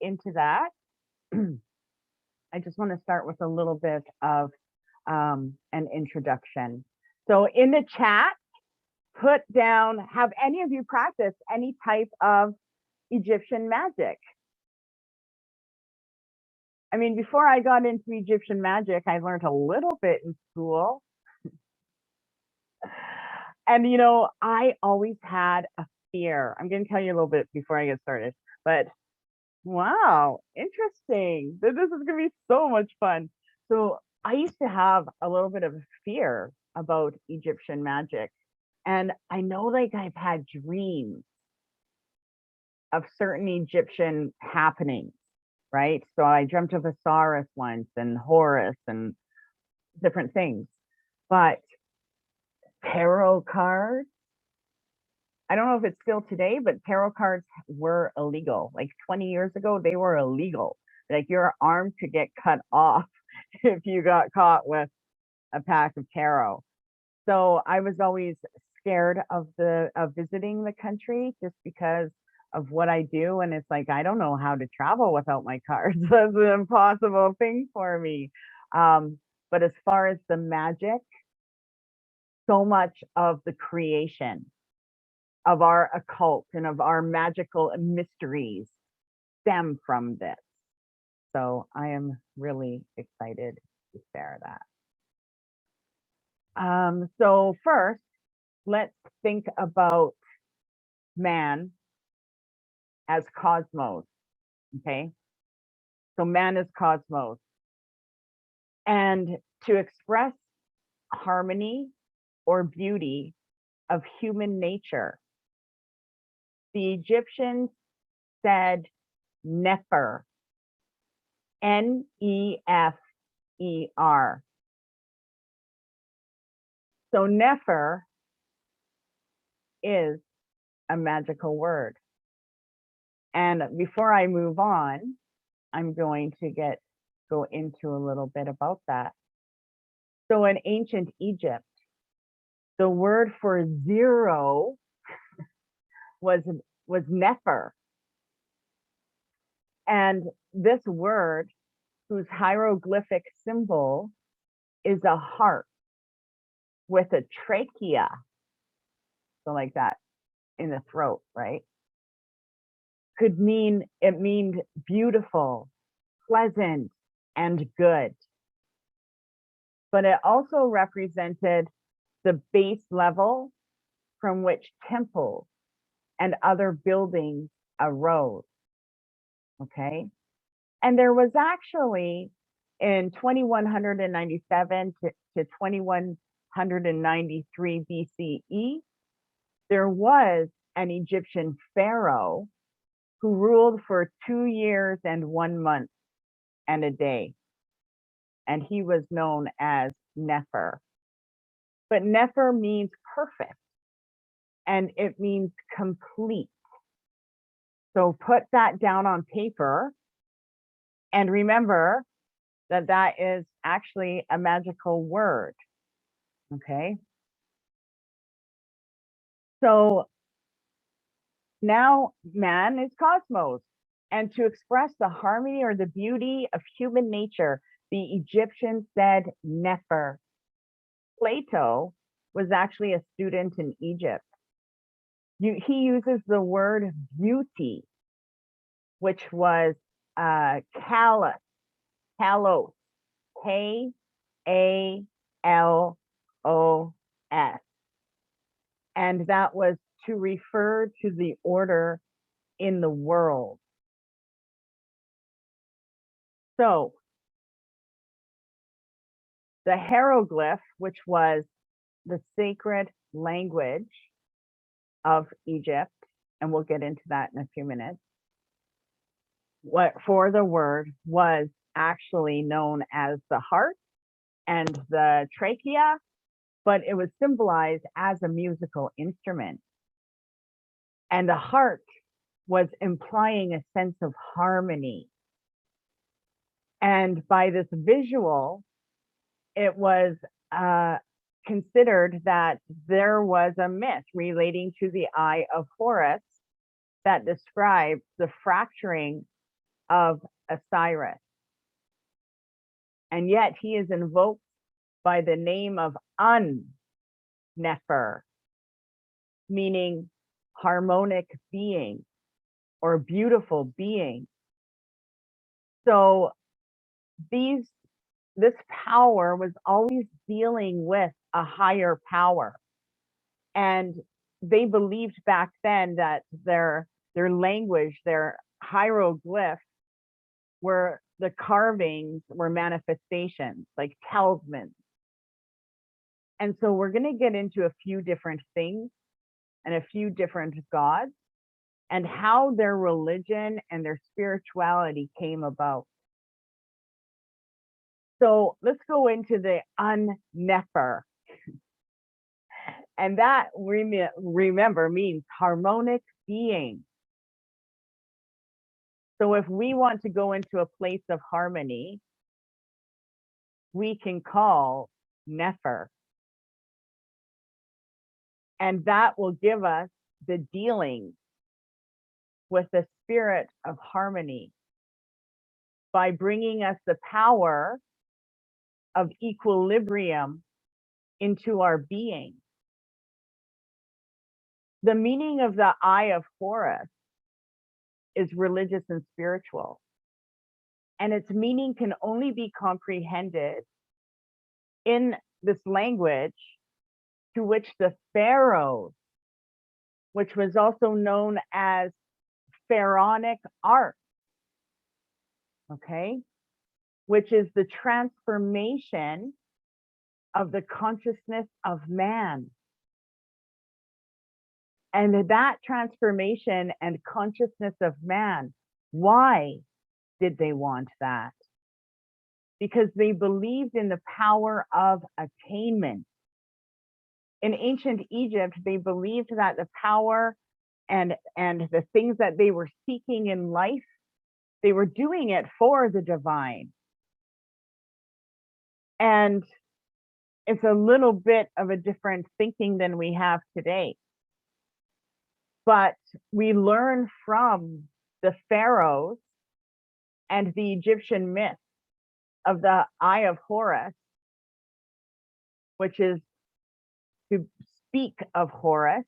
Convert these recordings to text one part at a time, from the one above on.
into that, I just want to start with a little bit of an introduction. So in the chat, put down, have any of you practiced any type of Egyptian magic? I mean, before I got into Egyptian magic, I learned a little bit in school. And, you know, I always had a fear. I'm going to tell you a little bit before I get started, but wow, interesting. This is going to be so much fun. So I used to have a little bit of fear about Egyptian magic. And I know, like, I've had dreams of certain Egyptian happenings, right? So I dreamt of Osiris once and Horus and different things. But tarot cards, I don't know if it's still today, but tarot cards were illegal. Like 20 years ago, they were illegal. Like your arm could get cut off if you got caught with a pack of tarot. So I was always scared of visiting the country just because of what I do. And it's like, I don't know how to travel without my cards. That's an impossible thing for me. But as far as the magic, so much of the creation of our occult and of our magical mysteries stem from this. So I am really excited to share that. So first, let's think about man as cosmos, okay? So man is cosmos. And to express harmony or beauty of human nature, the Egyptians said Nefer, N-E-F-E-R. So Nefer is a magical word. And before I move on, I'm going to go into a little bit about that. So in ancient Egypt, the word for zero was Nefer. And this word, whose hieroglyphic symbol is a heart with a trachea, so like that in the throat, right? It means beautiful, pleasant, and good. But it also represented the base level from which temples and other buildings arose, okay? And there was actually, in 2197 to 2193 BCE, there was an Egyptian pharaoh who ruled for 2 years and 1 month and a day. And he was known as Nefer. But Nefer means perfect, and it means complete. So put that down on paper, and remember that that is actually a magical word, okay? So now man is cosmos, and to express the harmony or the beauty of human nature, the Egyptians said Nefer. Plato was actually a student in Egypt. He uses the word beauty, which was kalos, K-A-L-O-S. And that was to refer to the order in the world. So the hieroglyph, which was the sacred language of Egypt, and we'll get into that in a few minutes, what for the word was actually known as the heart and the trachea, but it was symbolized as a musical instrument. And the heart was implying a sense of harmony. And by this visual, it was considered that there was a myth relating to the Eye of Horus that described the fracturing of Osiris. And yet he is invoked by the name of Un-Nefer, meaning harmonic being or beautiful being. So this power was always dealing with a higher power. And they believed back then that their language, their hieroglyphs, were the carvings were manifestations, like talismans. And so we're going to get into a few different things and a few different gods and how their religion and their spirituality came about. So let's go into the Un-Nefer. And that, remember, means harmonic being. So if we want to go into a place of harmony, we can call Nefer. And that will give us the dealings with the spirit of harmony by bringing us the power of equilibrium into our being. The meaning of the Eye of Horus is religious and spiritual. And its meaning can only be comprehended in this language to which the pharaohs, which was also known as pharaonic art, okay, which is the transformation of the consciousness of man. And that transformation and consciousness of man, why did they want that? Because they believed in the power of attainment. In ancient Egypt, they believed that the power and the things that they were seeking in life, they were doing it for the divine. And it's a little bit of a different thinking than we have today. But we learn from the pharaohs and the Egyptian myth of the Eye of Horus, which is to speak of Horus,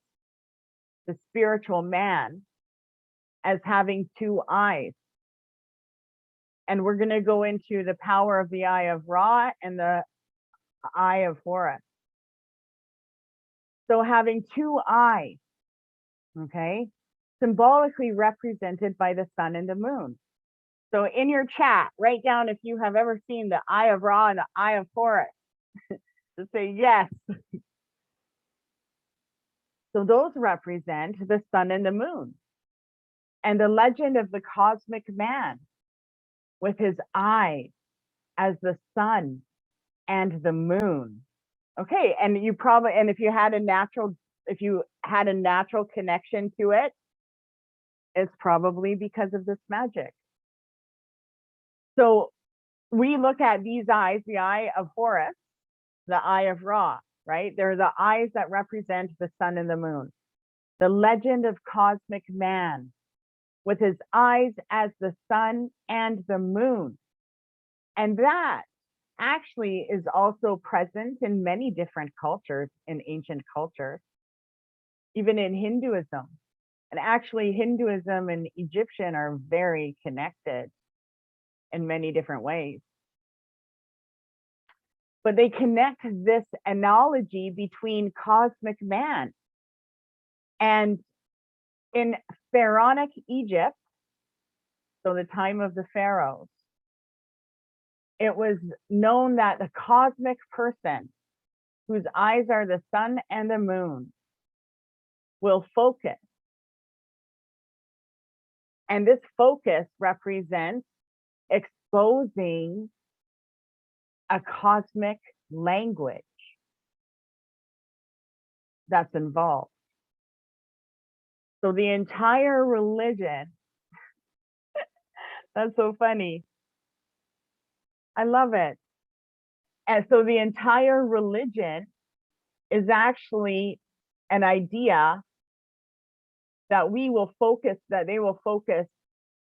the spiritual man, as having two eyes. And we're going to go into the power of the Eye of Ra and the Eye of Horus. So having two eyes, okay, symbolically represented by the sun and the moon. So in your chat, write down if you have ever seen the Eye of Ra and the Eye of Horus. Just say yes. So those represent the sun and the moon. And the legend of the cosmic man with his eyes as the sun and the moon. Okay, and if you had a natural connection to it, it's probably because of this magic. So we look at these eyes, the Eye of Horus, the Eye of Ra, right? They're the eyes that represent the sun and the moon. The legend of cosmic man with his eyes as the sun and the moon. And that actually is also present in many different cultures, in ancient cultures, even in Hinduism. And actually Hinduism and Egyptian are very connected in many different ways. But they connect this analogy between cosmic man. And in pharaonic Egypt, so the time of the pharaohs, it was known that the cosmic person, whose eyes are the sun and the moon, will focus. And this focus represents exposing a cosmic language that's involved. So the entire religion, that's so funny. I love it. And so the entire religion is actually an idea that they will focus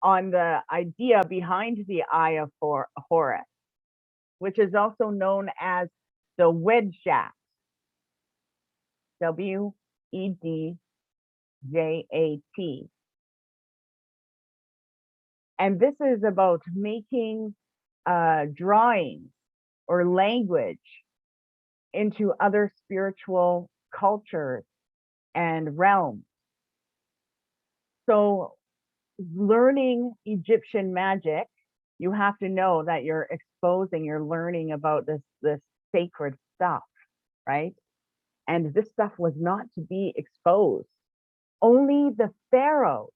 on the idea behind the Eye of Horus, which is also known as the Wedjat, Wedjat. And this is about making drawings or language into other spiritual cultures and realms. So learning Egyptian magic, you have to know that you're learning about this sacred stuff, right? And this stuff was not to be exposed. Only the pharaohs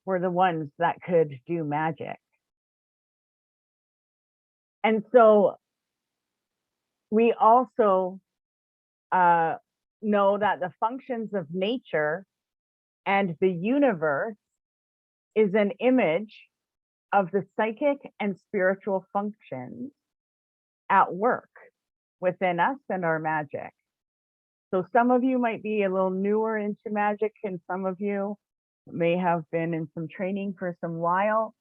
were the ones that could do magic. And so we also know that the functions of nature and the universe is an image of the psychic and spiritual functions at work within us and our magic. So some of you might be a little newer into magic, and some of you may have been in some training for some while.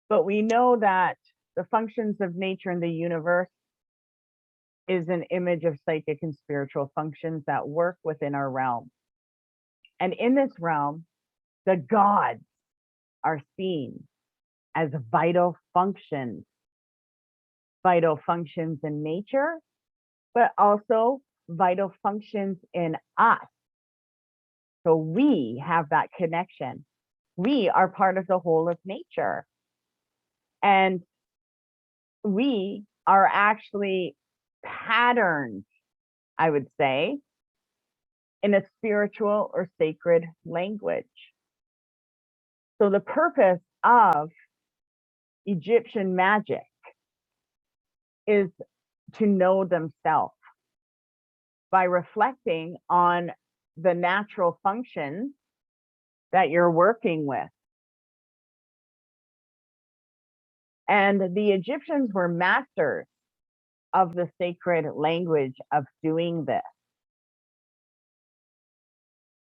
But we know that the functions of nature and the universe is an image of psychic and spiritual functions that work within our realm. And in this realm, the gods are seen as vital functions in nature, but also vital functions in us. So we have that connection. We are part of the whole of nature. And we are actually patterned, I would say, in a spiritual or sacred language. So the purpose of Egyptian magic is to know themselves by reflecting on the natural functions that you're working with. And the Egyptians were masters of the sacred language of doing this.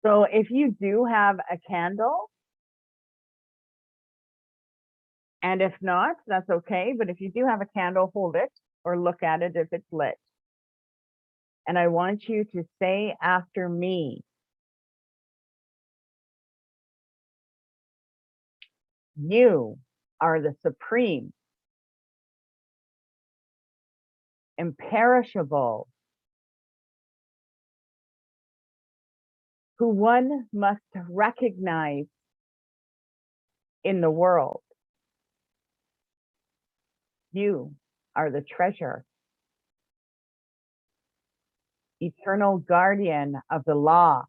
So if you do have a candle, and if not, that's okay. But if you do have a candle, hold it or look at it if it's lit. And I want you to say after me, you are the supreme, imperishable, who one must recognize in the world. You are the treasure, eternal guardian of the law.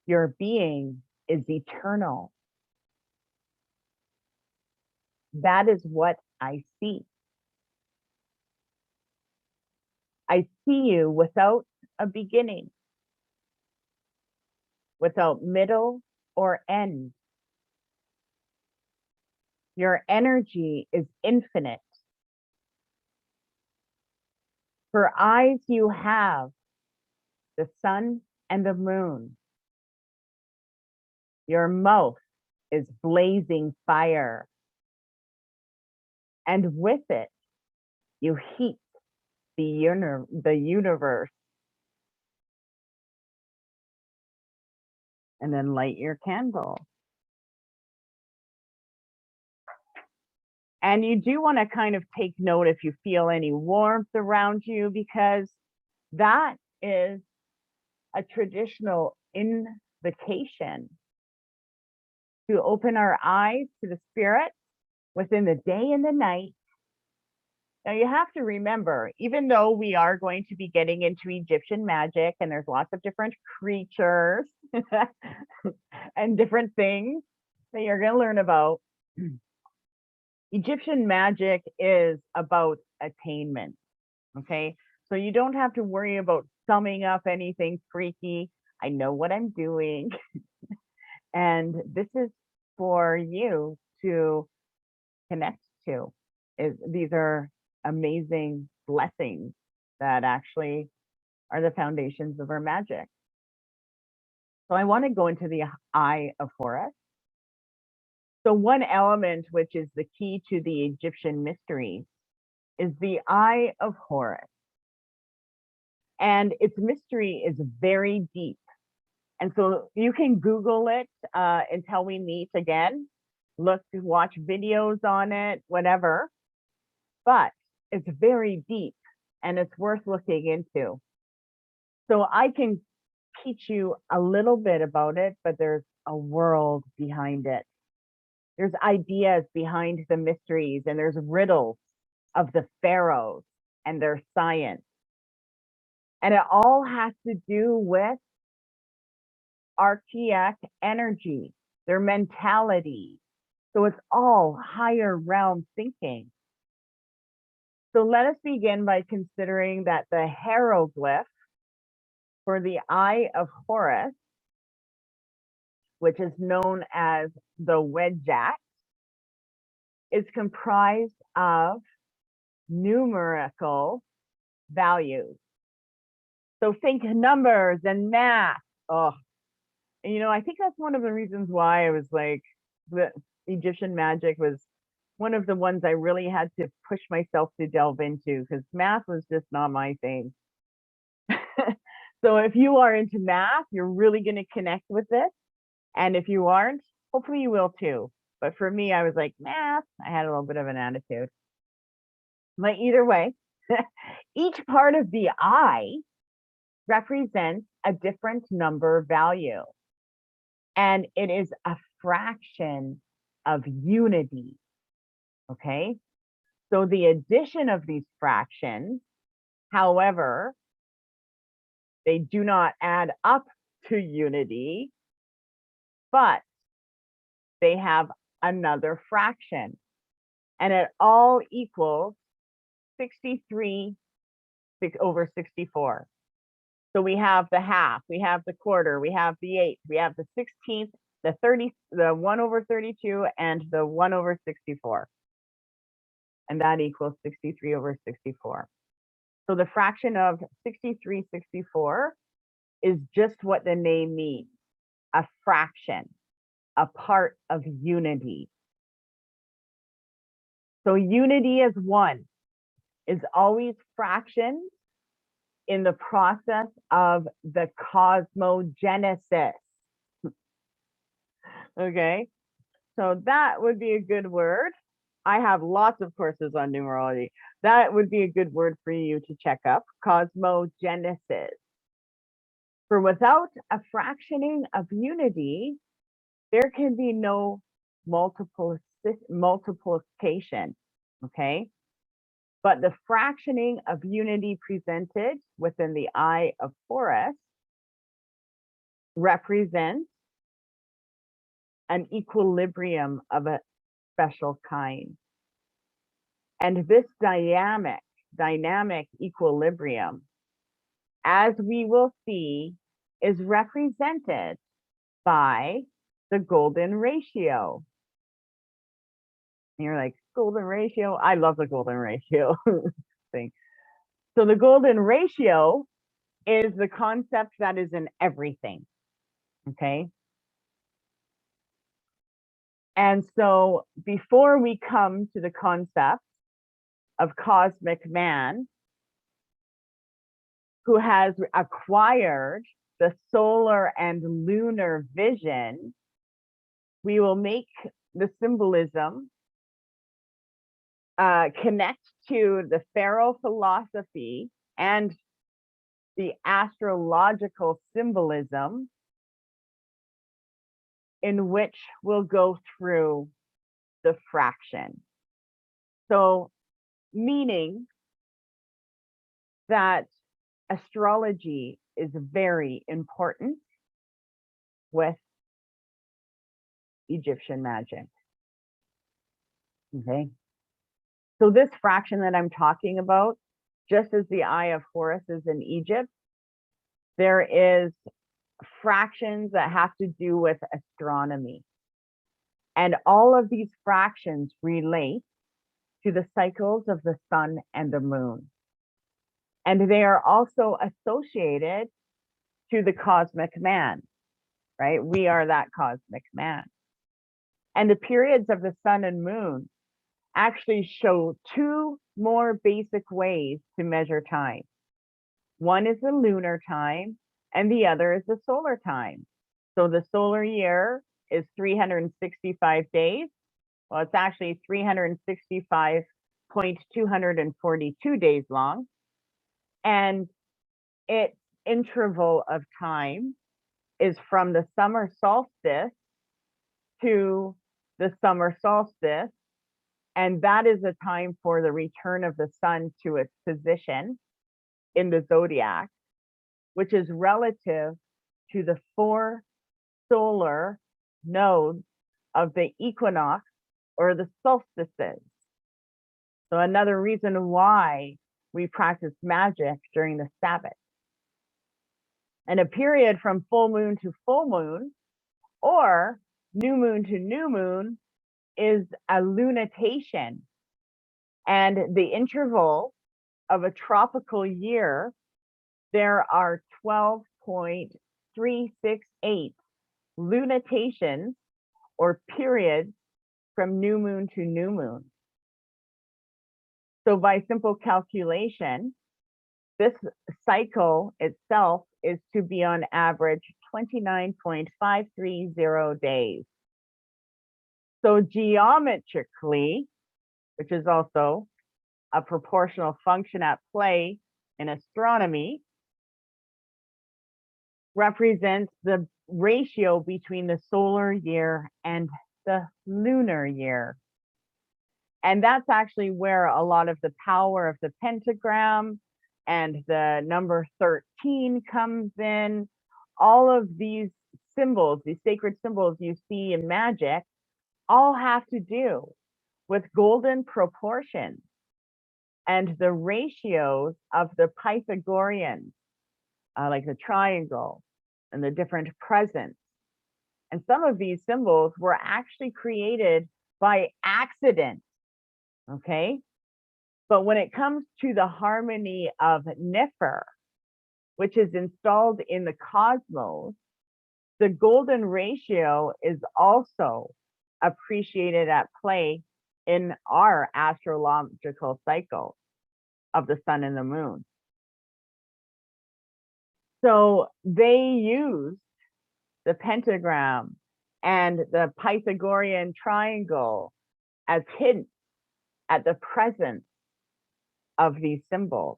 Your being is eternal. That is what I see. I see you without a beginning, without middle or end. Your energy is infinite. For eyes you have the sun and the moon. Your mouth is blazing fire. And with it, you heat the universe. And then light your candle. And you do want to kind of take note if you feel any warmth around you, because that is a traditional invocation to open our eyes to the spirit within the day and the night. Now you have to remember, even though we are going to be getting into Egyptian magic and there's lots of different creatures and different things that you're going to learn about, Egyptian magic is about attainment. Okay. So you don't have to worry about summing up anything freaky. I know what I'm doing. And this is for you to connect to. These are amazing blessings that actually are the foundations of our magic. So I want to go into the eye of Horus. So one element, which is the key to the Egyptian mysteries, is the eye of Horus. And its mystery is very deep. And so you can Google it until we meet again. Look, watch videos on it, whatever. But it's very deep and it's worth looking into. So I can teach you a little bit about it, but there's a world behind it. There's ideas behind the mysteries, and there's riddles of the pharaohs and their science. And it all has to do with archaic energy, their mentality. So it's all higher realm thinking. So let us begin by considering that the hieroglyph for the eye of Horus, which is known as the Wedjat, is comprised of numerical values. So think numbers and math. Oh, and, you know, I think that's one of the reasons why I was like, the Egyptian magic was one of the ones I really had to push myself to delve into because math was just not my thing. So if you are into math, you're really going to connect with this. And if you aren't, hopefully you will too. But for me, I was like, math, I had a little bit of an attitude. But either way, each part of the eye represents a different number value. And it is a fraction of unity. Okay. So the addition of these fractions, however, they do not add up to unity, but they have another fraction. And it all equals 63 over 64. So we have the half, we have the quarter, we have the eighth, we have the 16th, the 30, the 1 over 32, and the 1 over 64. And that equals 63 over 64. So the fraction of 63/64 is just what the name means, a fraction, a part of unity. So unity as one is always fractions in the process of the cosmogenesis. Okay, so that would be a good word. I have lots of courses on numerology. That would be a good word for you to check up, cosmogenesis. For without a fractioning of unity, there can be no multiplication, okay? But the fractioning of unity presented within the eye of Horus represents an equilibrium of a special kind. And this dynamic equilibrium, as we will see, is represented by the golden ratio. And you're like, golden ratio? I love the golden ratio thing. So the golden ratio is the concept that is in everything. Okay. And so before we come to the concept of cosmic man, who has acquired the solar and lunar vision, we will make the symbolism connect to the pharaoh philosophy and the astrological symbolism, in which we'll go through the fraction. So, meaning that astrology is very important with Egyptian magic. Okay. So this fraction that I'm talking about, just as the eye of Horus is in Egypt, there is fractions that have to do with astronomy. And all of these fractions relate to the cycles of the sun and the moon. And they are also associated to the cosmic man. right? We are that cosmic man. And the periods of the sun and moon actually show two more basic ways to measure time. One is the lunar time, and the other is the solar time. So the solar year is 365 days. Well, it's actually 365.242 days long. And its interval of time is from the summer solstice to the summer solstice. And that is a time for the return of the sun to its position in the zodiac, which is relative to the 4 solar nodes of the equinox or the solstices. So another reason why we practice magic during the Sabbath. And a period from full moon to full moon or new moon to new moon is a lunatation. And the interval of a tropical year, there are 12.368 lunatations or periods from new moon to new moon. So by simple calculation, this cycle itself is to be on average 29.530 days. So geometrically, which is also a proportional function at play in astronomy, represents the ratio between the solar year and the lunar year. And that's actually where a lot of the power of the pentagram and the number 13 comes in. All of these symbols, these sacred symbols you see in magic, all have to do with golden proportions and the ratios of the Pythagoreans, like the triangle and the different presents. And some of these symbols were actually created by accident, okay? But when it comes to the harmony of Nefer, which is installed in the cosmos, the golden ratio is also appreciated at play in our astrological cycle of the sun and the moon. So they used the pentagram and the Pythagorean triangle as hints at the presence of these symbols,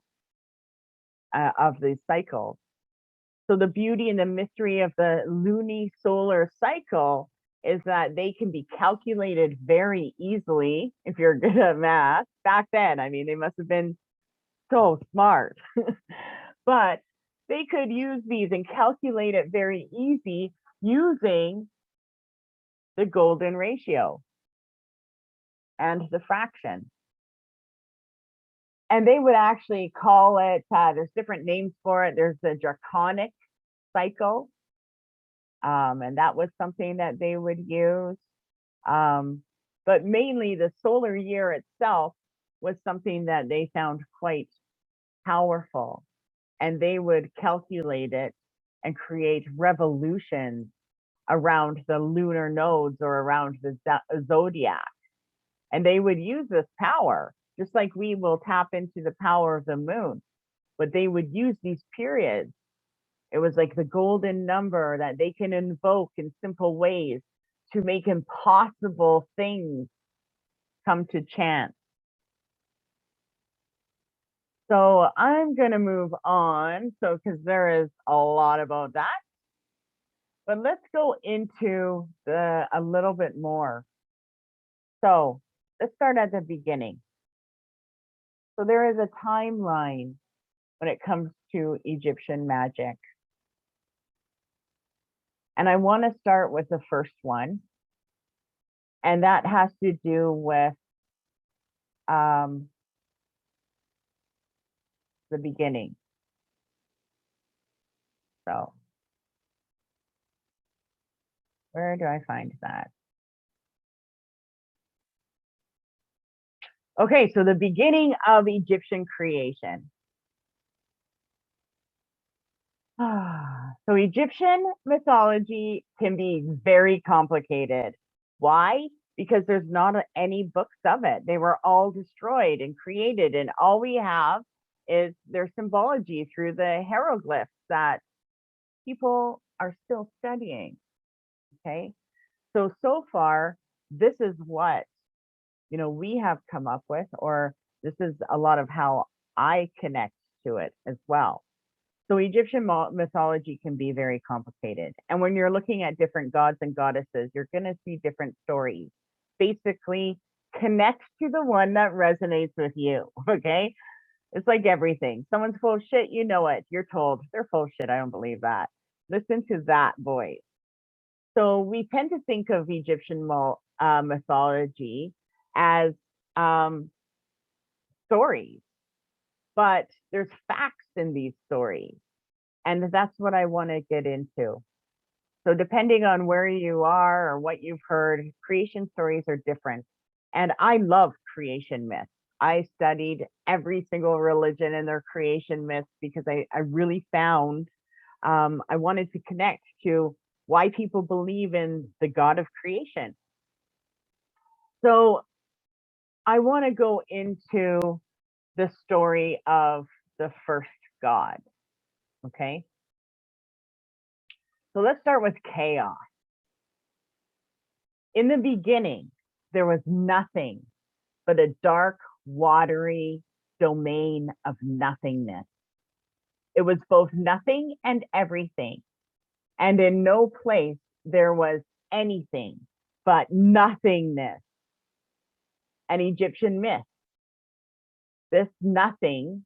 of these cycles. So the beauty and the mystery of the lunisolar cycle is that they can be calculated very easily if you're good at math. Back then, I mean, they must have been so smart. But they could use these and calculate it very easy using the golden ratio and the fraction. And they would actually call it, there's different names for it. There's the draconic cycle. And that was something that they would use. But mainly the solar year itself was something that they found quite powerful. And they would calculate it and create revolutions around the lunar nodes or around the zodiac. And they would use this power, just like we will tap into the power of the moon, but they would use these periods. It was like the golden number that they can invoke in simple ways to make impossible things come to chance. So I'm going to move on. So, because there is a lot about that, but let's go into a little bit more. So let's start at the beginning. So there is a timeline when it comes to Egyptian magic. And I want to start with the first one. And that has to do with the beginning. So where do I find that? Okay, so the beginning of Egyptian creation. So Egyptian mythology can be very complicated. Why? Because there's not any books of it. They were all destroyed and created, and all we have is their symbology through the hieroglyphs that people are still studying. Okay. So far, this is what, we have come up with, or this is a lot of how I connect to it as well. So Egyptian mythology can be very complicated. And when you're looking at different gods and goddesses, you're going to see different stories. Basically, connect to the one that resonates with you. Okay. It's like everything. Someone's full of shit, you know it. You're told they're full of shit. I don't believe that. Listen to that voice. So we tend to think of Egyptian mythology as um, stories, but there's facts in these stories. And that's what I want to get into. So depending on where you are or what you've heard, creation stories are different. And I love creation myths. I studied every single religion and their creation myths because I really found I wanted to connect to why people believe in the God of creation. So I want to go into the story of the first God. Okay. So let's start with chaos. In the beginning, there was nothing but a dark, watery domain of nothingness. It was both nothing and everything. And in no place there was anything but nothingness. An Egyptian myth. This nothing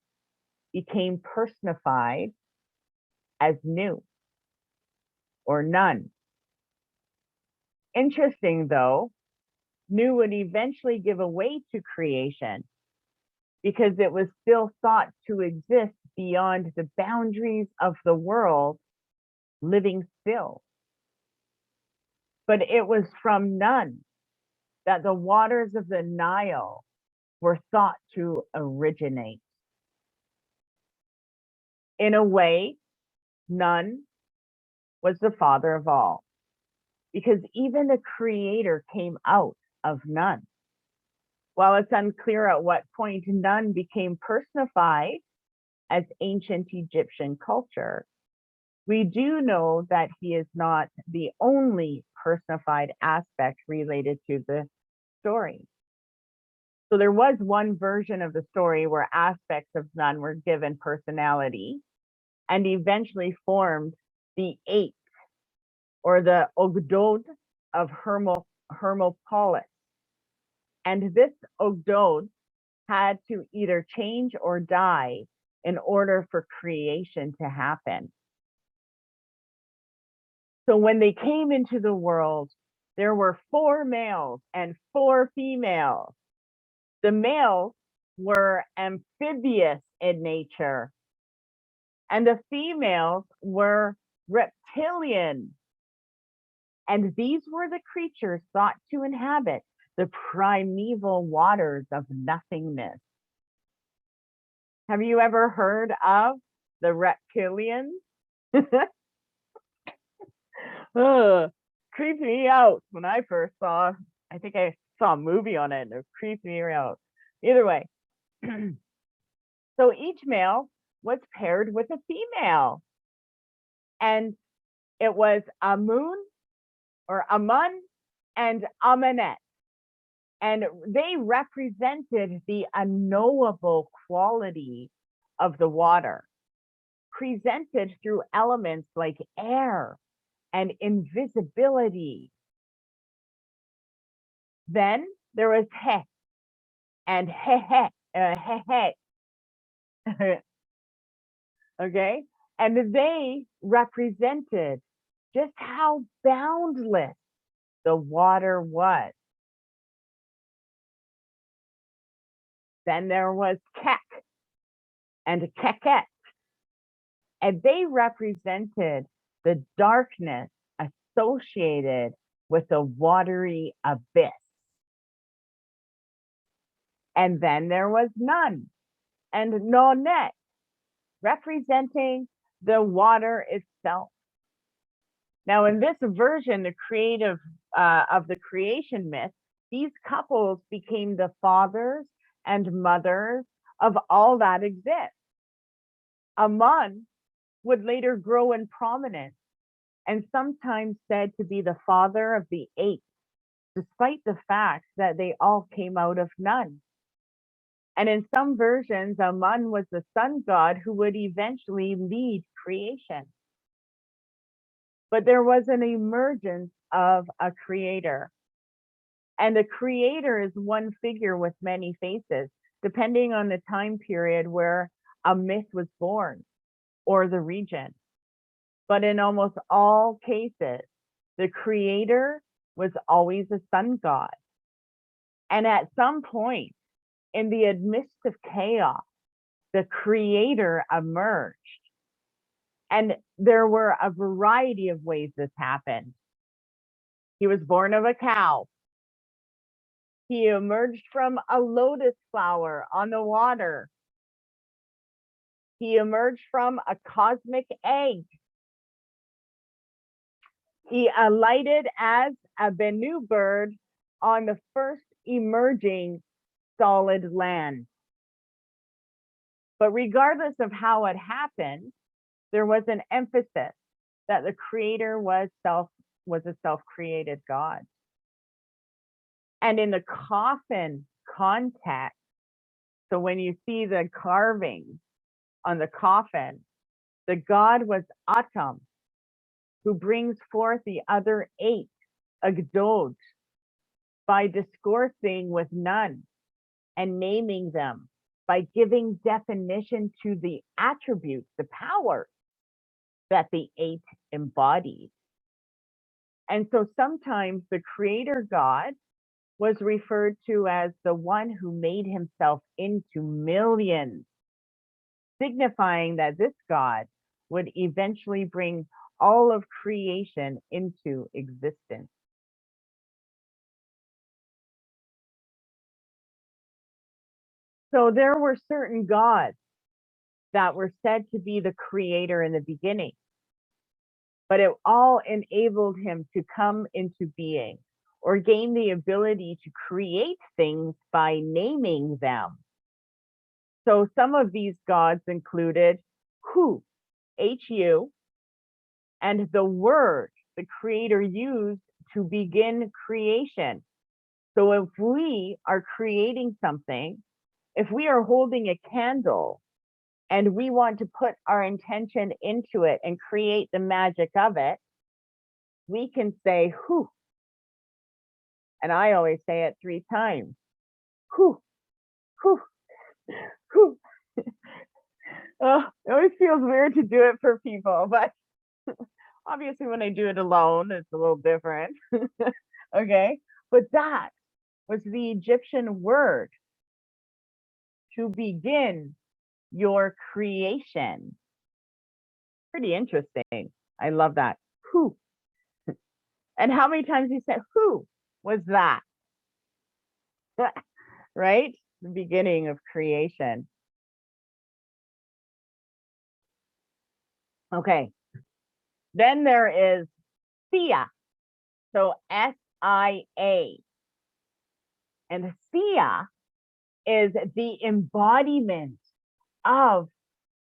became personified as new or none. Interesting though, new would eventually give away to creation because it was still thought to exist beyond the boundaries of the world, living still. But it was from none that the waters of the Nile were thought to originate. In a way, none was the father of all, because even the creator came out of none. While it's unclear at what point none became personified as ancient Egyptian culture, we do know that he is not the only personified aspect related to the story. So there was one version of the story where aspects of none were given personality and eventually formed the eight, or the Ogdod of Hermopolis. And this Ogdod had to either change or die in order for creation to happen. So when they came into the world, there were 4 males and 4 females. The males were amphibious in nature, and the females were reptilian. And these were the creatures thought to inhabit the primeval waters of nothingness. Have you ever heard of the reptilians? Creeped me out when I first saw, I think I saw a movie on it and it creeped me out. Either way. So each male was paired with a female. And it was Amun or Amun and Amenet. And they represented the unknowable quality of the water, presented through elements like air and invisibility. Then there was He and He. Okay? And they represented just how boundless the water was. Then there was Kek and Keket, and they represented the darkness associated with the watery abyss. And then there was Nun and Nonet, representing the water itself. Now, in this version, the creative of the creation myth, these couples became the fathers and mothers of all that exists. Amun would later grow in prominence and sometimes said to be the father of the eight, despite the fact that they all came out of none. And in some versions, Amun was the sun god who would eventually lead creation. But there was an emergence of a creator. And the creator is one figure with many faces, depending on the time period where a myth was born or the region. But in almost all cases, the creator was always a sun god. And at some point in the midst of chaos, the creator emerged. And there were a variety of ways this happened. He was born of a cow. He emerged from a lotus flower on the water. He emerged from a cosmic egg. He alighted as a Bennu bird on the first emerging solid land. But regardless of how it happened, there was an emphasis that the creator was a self-created God. And in the coffin context, so when you see the carving on the coffin, the god was Atum, who brings forth the other eight, Agdod, by discoursing with none and naming them, by giving definition to the attributes, the power that the eight embodied. And so sometimes the creator God was referred to as the one who made himself into millions, signifying that this God would eventually bring all of creation into existence. So there were certain gods that were said to be the creator in the beginning, but it all enabled him to come into being or gain the ability to create things by naming them. So some of these gods included Hu, H-U, and the word the creator used to begin creation. So if we are creating something, if we are holding a candle and we want to put our intention into it and create the magic of it, we can say Hu. And I always say it 3 times. Hu, hu, hu. Oh, it always feels weird to do it for people, but obviously when I do it alone, it's a little different. Okay, but that was the Egyptian word to begin your creation. Pretty interesting. I love that. Who? And how many times he said, who was that? Right? The beginning of creation. Okay. Then there is Sia. So S-I-A. And Sia is the embodiment of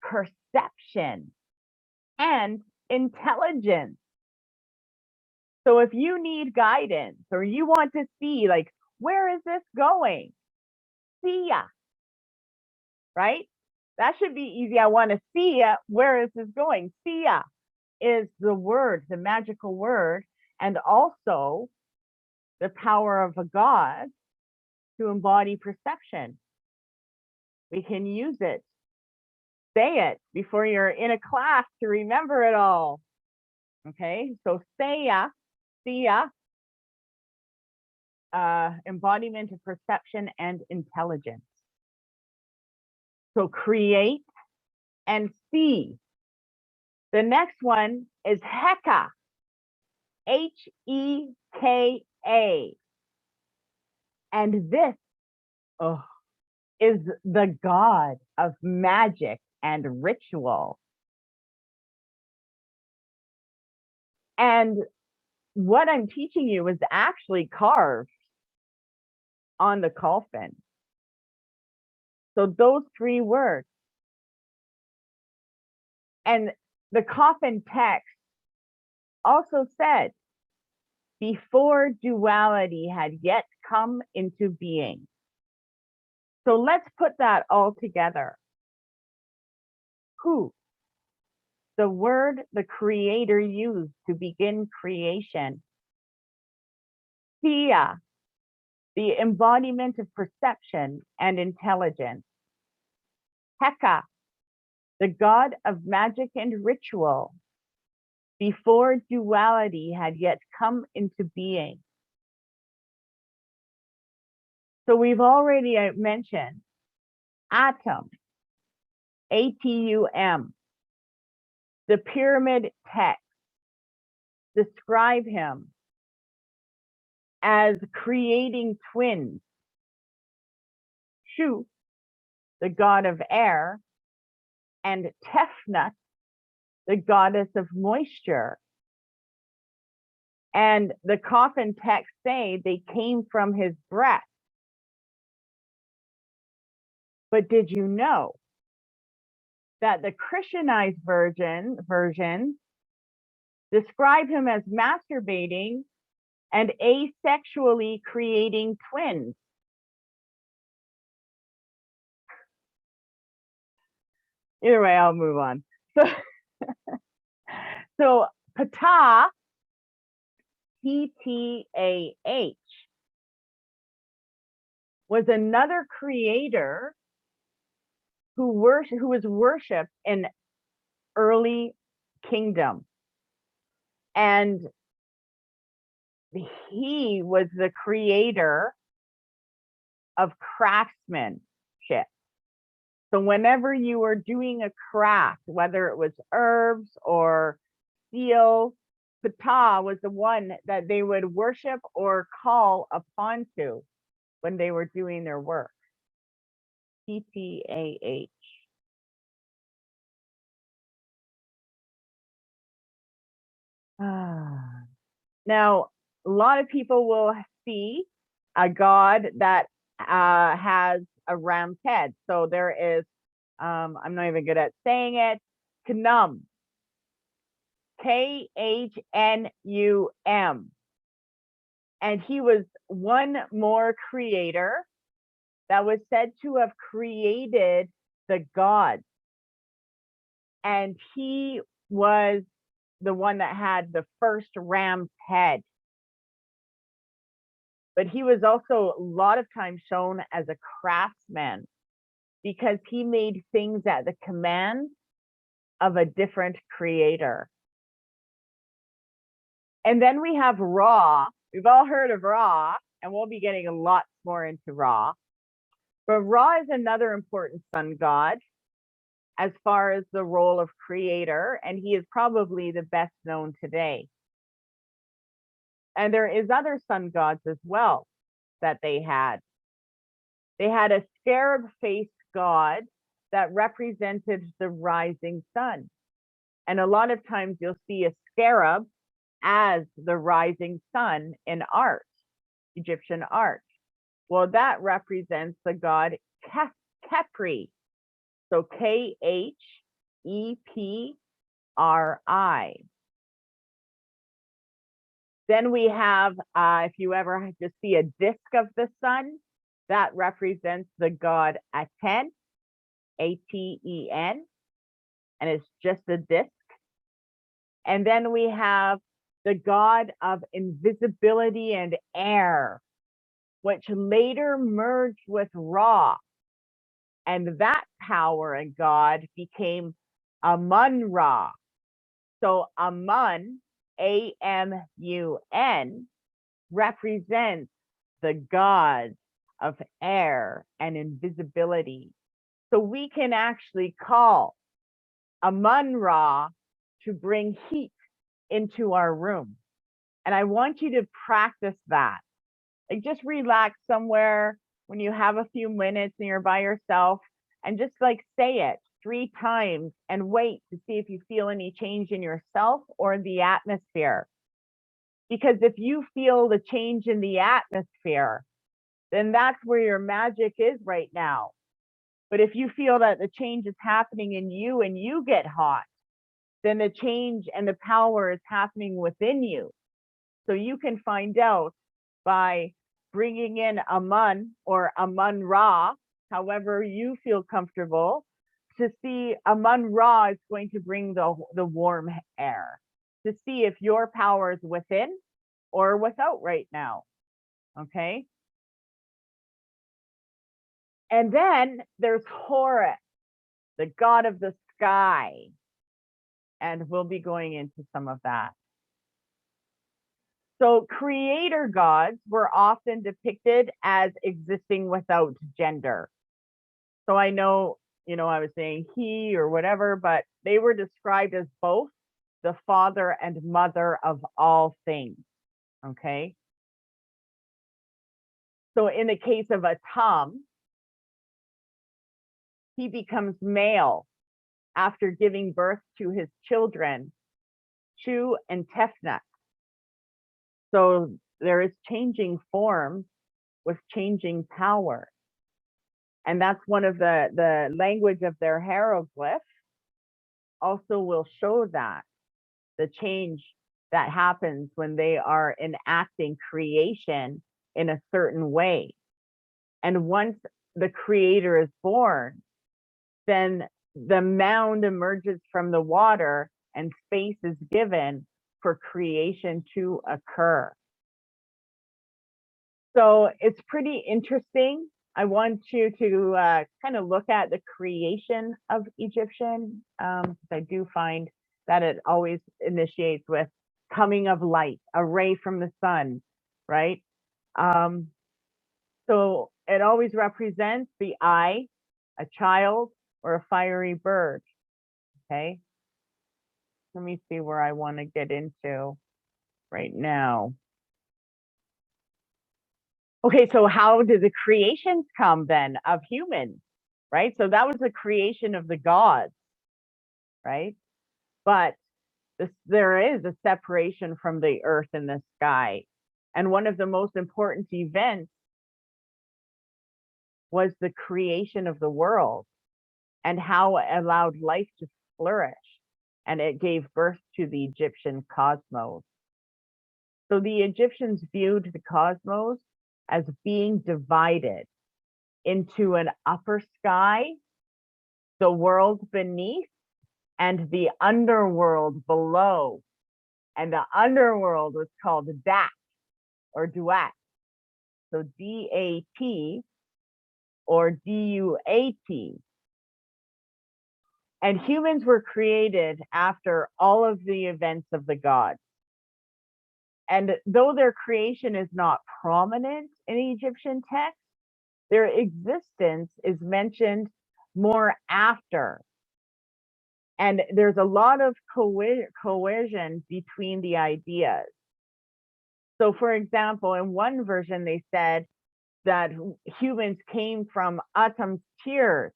perception and intelligence. So if you need guidance or you want to see, like, where is this going? Sia, right? That should be easy. I want to see where is this going? Sia is the word, the magical word, and also the power of a god to embody perception. We can use it. Say it before you're in a class to remember it all. Okay, so Sia, embodiment of perception and intelligence. So create and see. The next one is Heka, H-E-K-A. And this is the god of magic and ritual. And what I'm teaching you is actually carved on the coffin. So those three words. And the coffin text also said, before duality had yet come into being. So let's put that all together. Who? The word the creator used to begin creation. Thea, the embodiment of perception and intelligence. Heka, the god of magic and ritual, before duality had yet come into being. So we've already mentioned Atum, A-T-U-M, the pyramid text describe him as creating twins. Shu, the god of air, and Tefnut, the goddess of moisture. And the coffin texts say they came from his breath. But did you know that the Christianized versions describe him as masturbating and asexually creating twins? Either way, I'll move on. So Ptah, P-T-A-H, was another creator who was worshipped in early kingdom. And he was the creator of craftsmanship. So whenever you were doing a craft, whether it was herbs or steel, Ptah was the one that they would worship or call upon to when they were doing their work. P-T-A-H. Now, a lot of people will see a god that has a ram's head. So there is, I'm not even good at saying it, Khnum, K-H-N-U-M. And he was one more creator that was said to have created the gods. And he was the one that had the first ram's head. But he was also a lot of times shown as a craftsman because he made things at the command of a different creator. And then we have Ra. We've all heard of Ra, and we'll be getting a lot more into Ra. But Ra is another important sun god as far as the role of creator, and he is probably the best known today. And there is other sun gods as well that they had. They had a scarab-faced god that represented the rising sun. And a lot of times you'll see a scarab as the rising sun in art, Egyptian art. Well, that represents the god Khepri. So K-H-E-P-R-I. Then we have, if you ever just see a disk of the sun, that represents the god Aten, A-T-E-N, and it's just a disk. And then we have the god of invisibility and air, which later merged with Ra. And that power and god became Amun-Ra. So Amun, A-M-U-N, represents the god of air and invisibility. So we can actually call Amun-Ra to bring heat into our room. And I want you to practice that. Like just relax somewhere when you have a few minutes and you're by yourself and just like say it 3 times and wait to see if you feel any change in yourself or the atmosphere. Because if you feel the change in the atmosphere, then that's where your magic is right now. But if you feel that the change is happening in you and you get hot, then the change and the power is happening within you. So you can find out by bringing in Amun or Amun Ra, however you feel comfortable, to see Amun Ra is going to bring the warm air, to see if your power is within or without right now. Okay. And then there's Horus, the god of the sky. And we'll be going into some of that. So creator gods were often depicted as existing without gender. So I know, I was saying he or whatever, but they were described as both the father and mother of all things. Okay. So in the case of Atum, he becomes male after giving birth to his children, Shu and Tefnut. So there is changing forms with changing power. And that's one of the language of their hieroglyphs also will show that the change that happens when they are enacting creation in a certain way. And once the creator is born, then the mound emerges from the water and space is given for creation to occur. So it's pretty interesting. I want you to kind of look at the creation of Egyptian, because I do find that it always initiates with coming of light, a ray from the sun, right? So it always represents the eye, a child, or a fiery bird, okay? Let me see where I want to get into right now. Okay, so how did the creations come then of humans, right? So that was the creation of the gods, right? But there is a separation from the earth and the sky. And one of the most important events was the creation of the world and how it allowed life to flourish. And it gave birth to the Egyptian cosmos. So the Egyptians viewed the cosmos as being divided into an upper sky, the world beneath, and the underworld below. And the underworld was called Dat or Duat. So D-A-T or D-U-A-T. And humans were created after all of the events of the gods. And though their creation is not prominent in Egyptian texts, their existence is mentioned more after. And there's a lot of cohesion between the ideas. So for example, in one version, they said that humans came from Atum's tears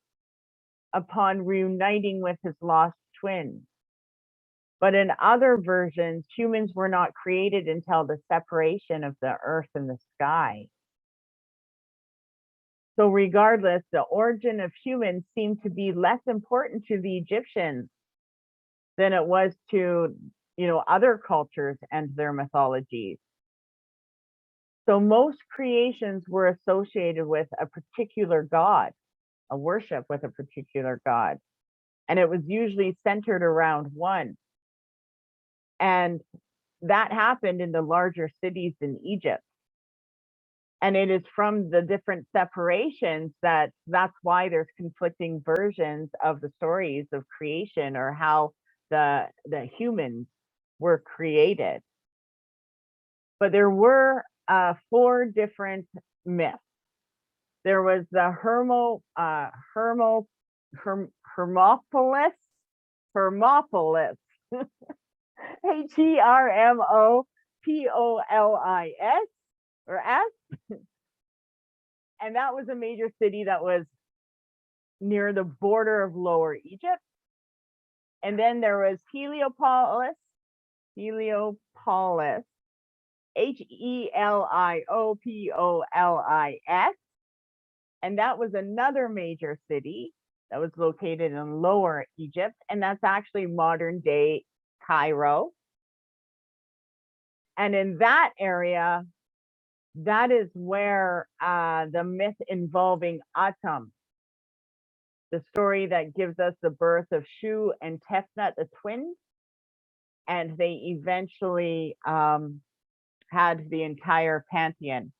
upon reuniting with his lost twin. But in other versions, humans were not created until the separation of the earth and the sky. So regardless, the origin of humans seemed to be less important to the Egyptians than it was to, other cultures and their mythologies. So most creations were associated with a particular god, a worship with a particular god. And it was usually centered around one. And that happened in the larger cities in Egypt. And it is from the different separations that's why there's conflicting versions of the stories of creation or how the humans were created. But there were 4 different myths. There was the Hermopolis, Hermopolis, or S. And that was a major city that was near the border of Lower Egypt. And then there was Heliopolis, Heliopolis. And that was another major city that was located in Lower Egypt. And that's actually modern day Cairo. And in that area, that is where the myth involving Atum, the story that gives us the birth of Shu and Tefnut, the twins, and they eventually had the entire pantheon.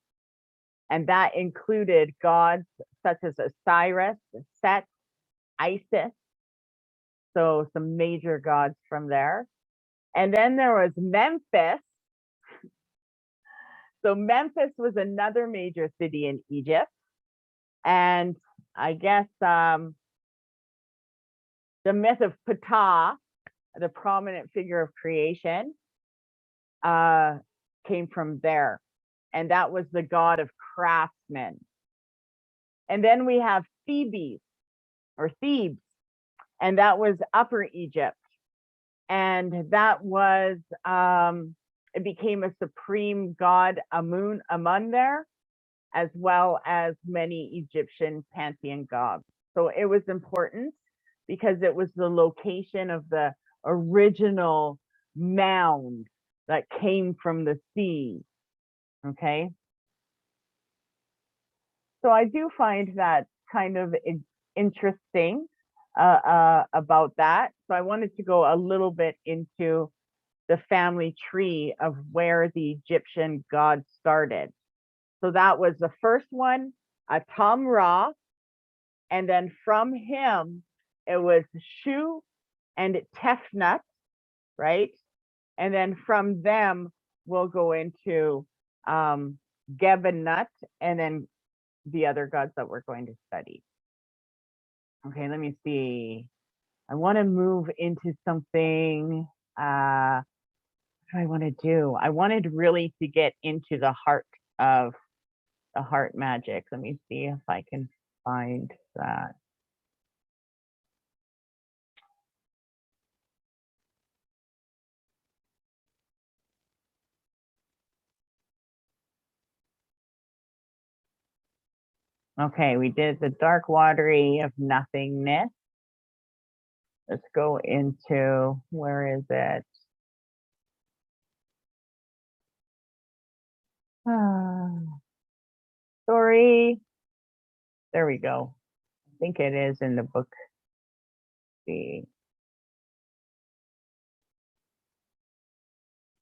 And that included gods such as Osiris, Set, Isis. So some major gods from there. And then there was Memphis. So Memphis was another major city in Egypt. And I guess the myth of Ptah, the prominent figure of creation, came from there. And that was the god of craftsmen. And then we have Thebes, or Thebes, and that was Upper Egypt. And that was, it became a supreme god Amun there, as well as many Egyptian pantheon gods. So it was important because it was the location of the original mound that came from the sea. Okay. So I do find that kind of interesting about that. So I wanted to go a little bit into the family tree of where the Egyptian gods started. So that was the first one, Atum Ra, and then from him, it was Shu and Tefnut, right? And then from them, we'll go into Gebenut, and then the other gods that we're going to study. Okay, let me see. I want to move into something. What do I want to do? I wanted really to get into the heart of the heart magic. Let me see if I can find that. Okay, we did the dark watery of nothingness. Let's go into, where is it? Sorry. There we go. I think it is in the book. Let's see.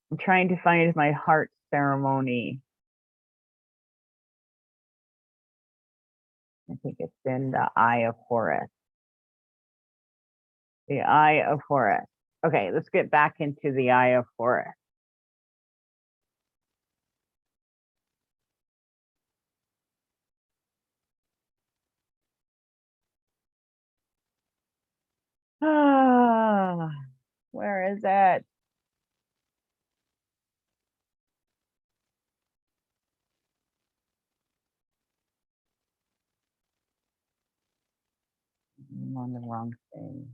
I'm trying to find my heart ceremony. I think it's in the Eye of Horus. The Eye of Horus. Okay, let's get back into the Eye of Horus. Ah, where is it? I'm on the wrong thing.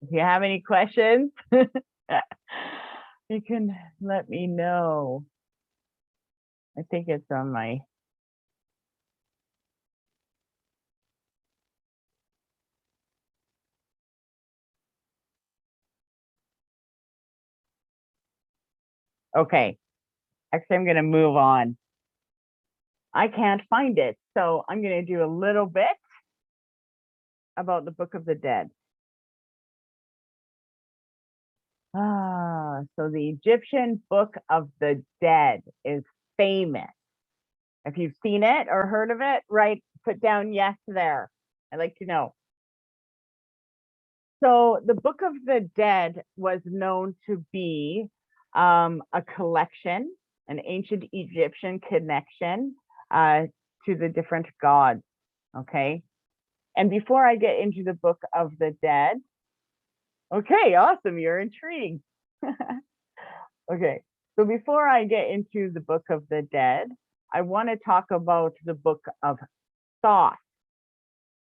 If you have any questions, you can let me know. I think it's on my. Okay, actually, I'm going to move on. I can't find it, so I'm going to do a little bit about the Book of the Dead. So the Egyptian Book of the Dead is famous. If you've seen it or heard of it, right, put down yes there. I'd like to know. So the Book of the Dead was known to be a collection, an ancient Egyptian connection to the different gods, okay? And before I get into the Book of the Dead, okay, awesome, you're intrigued. Okay, so before I get into the Book of the Dead, I want to talk about the Book of Thoth.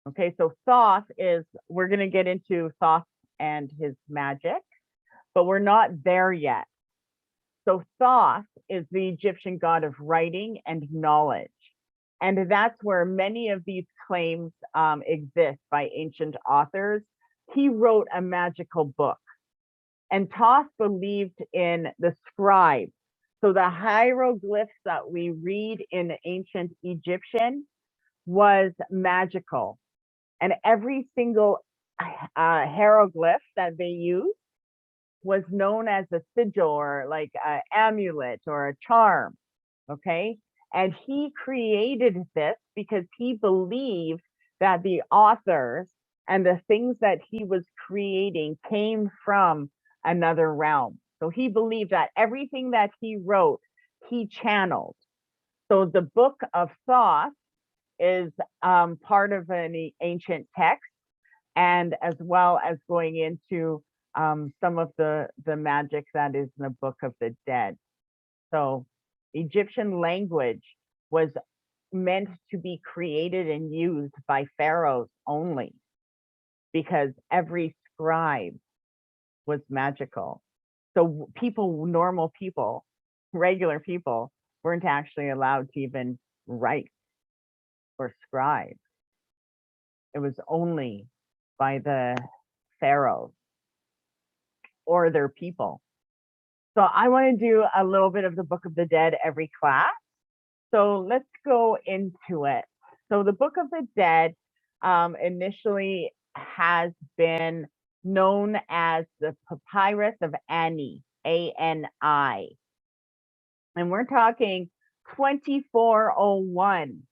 Okay, so Thoth is, we're going to get into Thoth and his magic, but we're not there yet. So Thoth is the Egyptian god of writing and knowledge. And that's where many of these claims exist by ancient authors. He wrote a magical book. And Thoth believed in the scribes. So the hieroglyphs that we read in ancient Egyptian was magical. And every single hieroglyph that they used was known as a sigil or like an amulet or a charm. Okay. And he created this because he believed that the authors and the things that he was creating came from another realm. So he believed that everything that he wrote, he channeled. So the book of Thoth is part of an ancient text, and as well as going into some of the magic that is in the Book of the Dead. So Egyptian language was meant to be created and used by pharaohs only, because every scribe was magical. So people, normal people, regular people, weren't actually allowed to even write or scribe. It was only by the pharaohs or their people. So I want to do a little bit of the Book of the Dead every class. So let's go into it. So the Book of the Dead initially has been known as the Papyrus of Ani, A-N-I. And we're talking 2401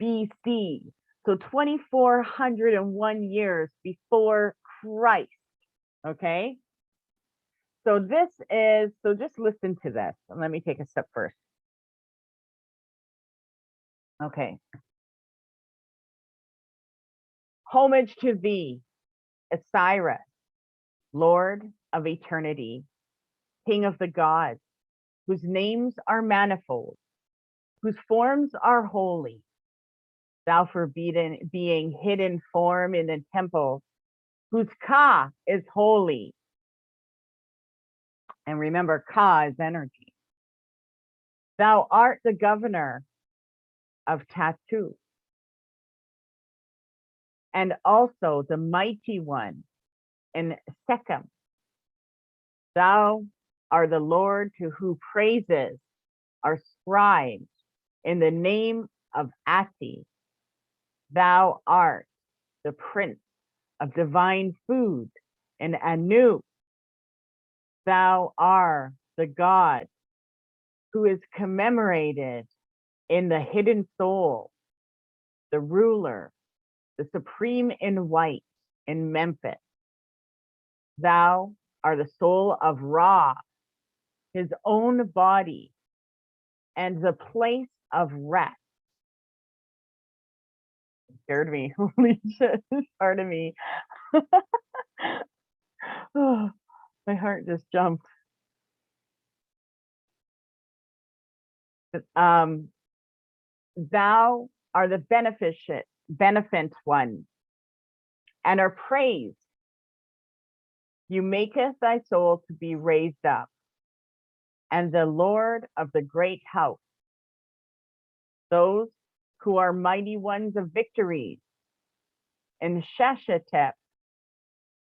BC. So 2401 years before Christ. Okay. So this is, so just listen to this. And let me take a step first. Okay. Homage to thee, Osiris, Lord of eternity, King of the gods, whose names are manifold, whose forms are holy. Thou forbidden being hidden form in the temple, whose Ka is holy. And remember, Ka is energy. Thou art the governor of Tatu, and also the mighty one in Sekhem. Thou art the Lord to whose praises are scribed in the name of Ati. Thou art the prince of divine food in Anu. Thou art the God who is commemorated in the hidden soul, the ruler, the supreme in white in Memphis. Thou art the soul of Ra, his own body, and the place of rest. It scared me. Holy shit, part of me. Oh, my heart just jumped. Thou art the beneficent one, and are praised. You maketh thy soul to be raised up, and the Lord of the great house. Those who are mighty ones of victories, in Sheshetep,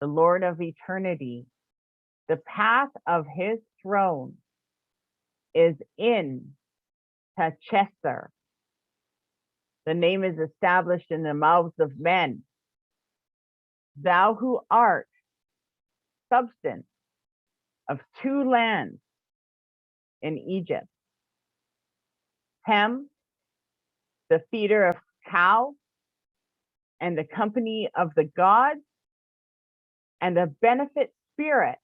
the Lord of eternity, the path of his throne is in Tachesser. The name is established in the mouths of men. Thou who art substance of two lands in Egypt, Hem, the feeder of cow, and the company of the gods, and a benefit spirit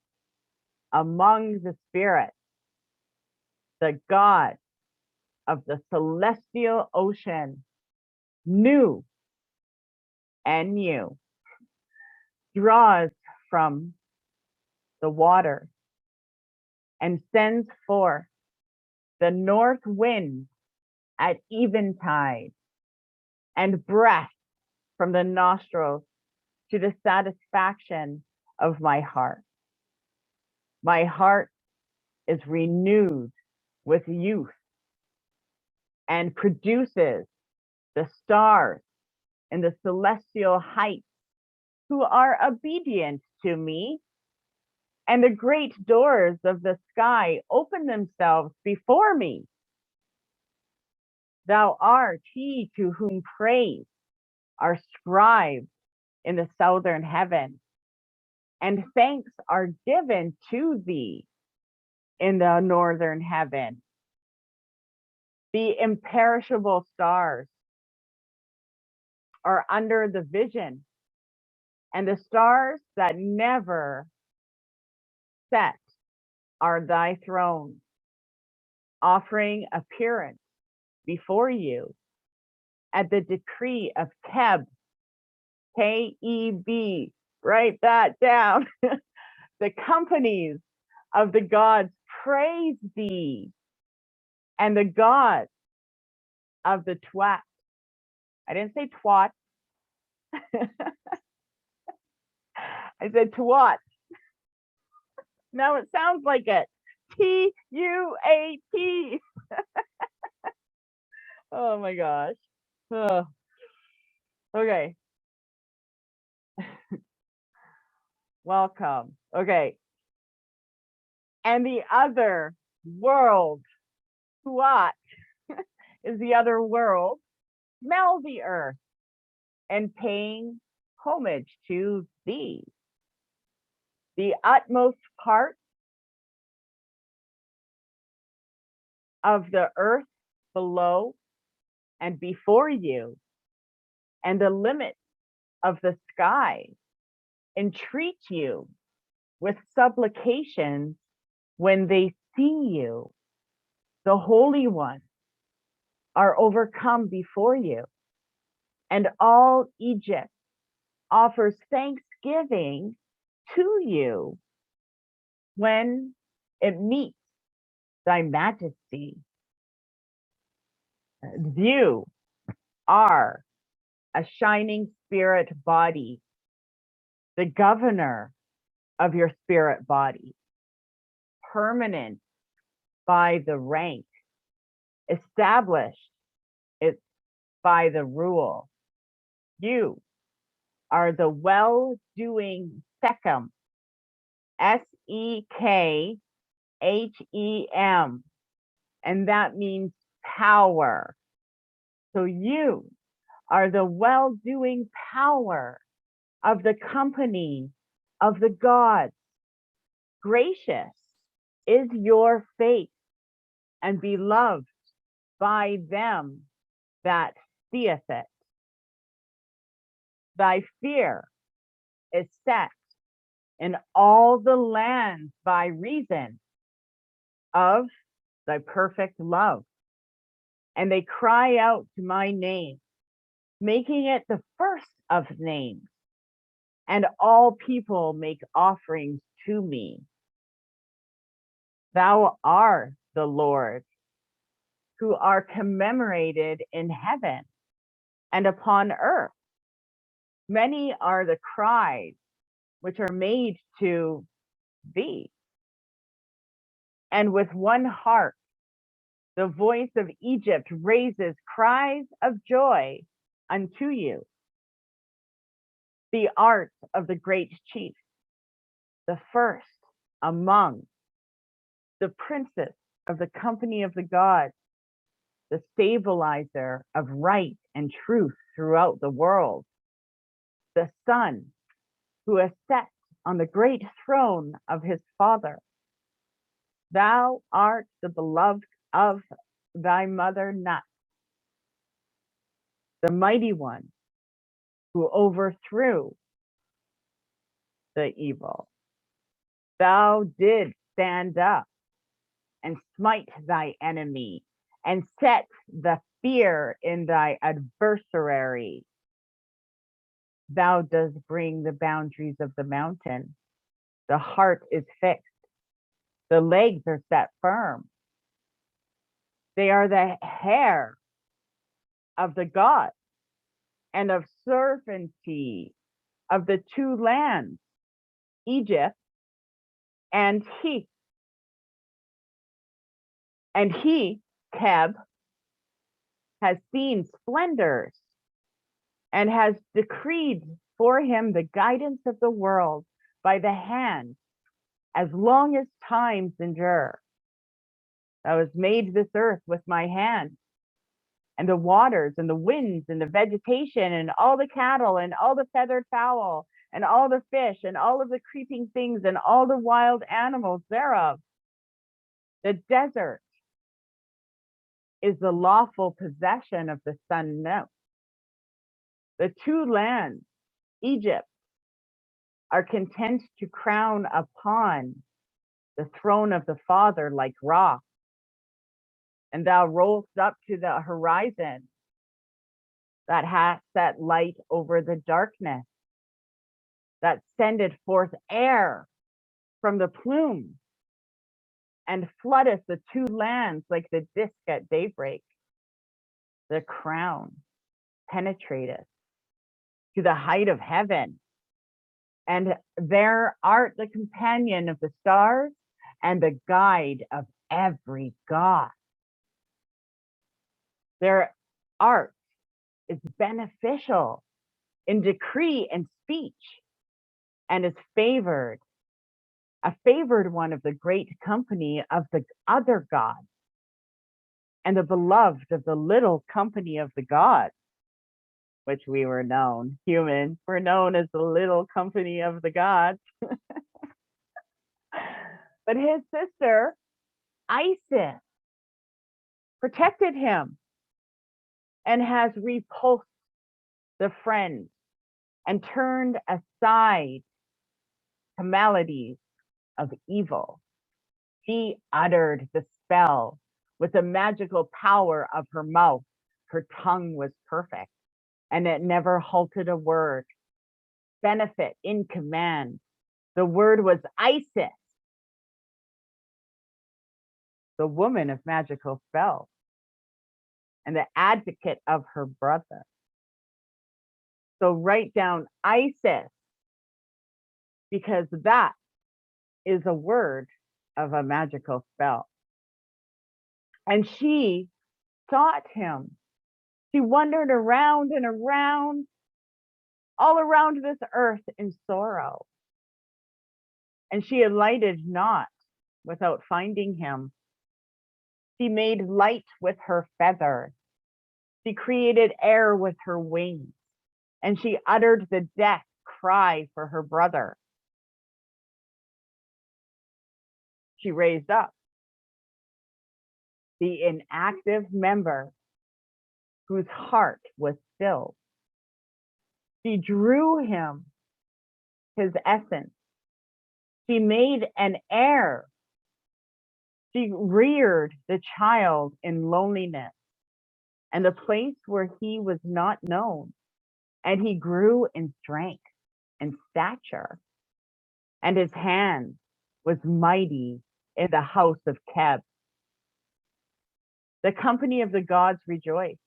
among the spirits, the God of the celestial ocean, Nu and you, draws from the water and sends forth the north wind at eventide, and breath from the nostrils to the satisfaction of my heart. My heart is renewed with youth and produces the stars in the celestial heights who are obedient to me. And the great doors of the sky open themselves before me. Thou art he to whom praise are scribed in the southern heaven, and thanks are given to thee in the northern heaven. The imperishable stars are under the vision, and the stars that never set are thy throne, offering appearance before you at the decree of Keb, Keb, write that down. The companies of the gods praise thee, and the gods of the twat. I didn't say twat. I said twat. Now it sounds like it. Tuat. Oh my gosh. Oh, okay. Welcome. Okay. And the other world, Tuat, is the other world, smell the earth and paying homage to thee. The utmost part of the earth below and before you, and the limit of the sky, entreat you with supplications when they see you. The holy ones are overcome before you, and all Egypt offers thanksgiving to you when it meets thy majesty. You are a shining spirit body, the governor of your spirit body, permanent by the rank, established it by the rule. You are the well-doing Sekhem, Sekhem, and that means power. So you are the well-doing power of the company of the gods. Gracious is your face and beloved by them that seeth it. Thy fear is set in all the lands by reason of thy perfect love. And they cry out to my name, making it the first of names. And all people make offerings to me. Thou art the Lord, who are commemorated in heaven and upon earth. Many are the cries which are made to thee. And with one heart, the voice of Egypt raises cries of joy unto you. The art of the great chief, the first among the princes of the company of the gods, the stabilizer of right and truth throughout the world, the Son who is set on the great throne of his Father. Thou art the beloved of thy mother Nut, the mighty one who overthrew the evil. Thou didst stand up and smite thy enemy and set the fear in thy adversary. Thou dost bring the boundaries of the mountain. The heart is fixed. The legs are set firm. They are the hair of the gods and of servanty of the two lands, Egypt And he, Keb, has seen splendors and has decreed for him the guidance of the world by the hand as long as times endure. I was made this earth with my hand, and the waters and the winds and the vegetation and all the cattle and all the feathered fowl and all the fish and all of the creeping things and all the wild animals thereof. The desert is the lawful possession of the sun now. The two lands, Egypt, are content to crown upon the throne of the Father like Ra. And thou rollest up to the horizon that hath set light over the darkness, that sendeth forth air from the plume, and floodeth the two lands like the disk at daybreak. The crown penetrateth to the height of heaven, and there art the companion of the stars and the guide of every god. Their art is beneficial in decree and speech, and is favored, a favored one of the great company of the other gods, and the beloved of the little company of the gods, which we were known, humans were known as the little company of the gods. But his sister, Isis, protected him and has repulsed the friends and turned aside to maladies of evil. She uttered the spell with the magical power of her mouth. Her tongue was perfect, and it never halted a word. Benefit in command. The word was Isis, the woman of magical spells, and the advocate of her brother. So write down Isis, because that is a word of a magical spell. And she sought him. She wandered around and around, all around this earth in sorrow. And she alighted not without finding him. She made light with her feathers. She created air with her wings. And she uttered the death cry for her brother. She raised up the inactive member whose heart was filled. She drew him his essence. She made an heir. She reared the child in loneliness and the place where he was not known. And he grew in strength and stature, and his hand was mighty in the house of Keb. The company of the gods rejoiced.